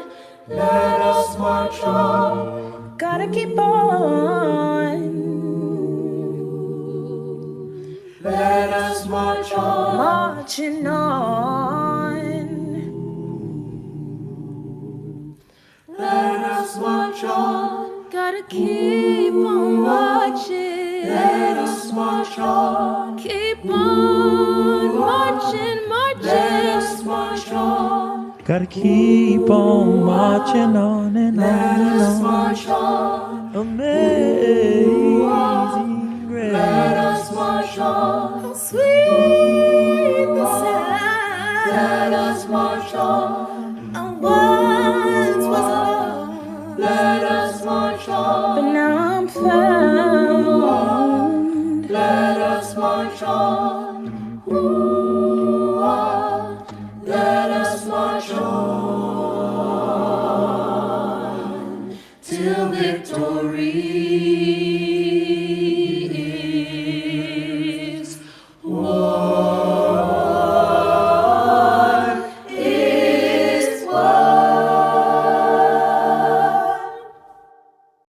let us march on. Gotta keep on. Let us march on, marching on. Let us march on, gotta keep on marching. Let us march on, keep on marching, marching. Let us march on, gotta keep on marching on and on let and us on. march on. Amazing grace. Let us march on. How sweet the sound. Let us march on. I once was alone, Let us march on. but now I'm found. Let us march on. Ooh, ah. Let us march on.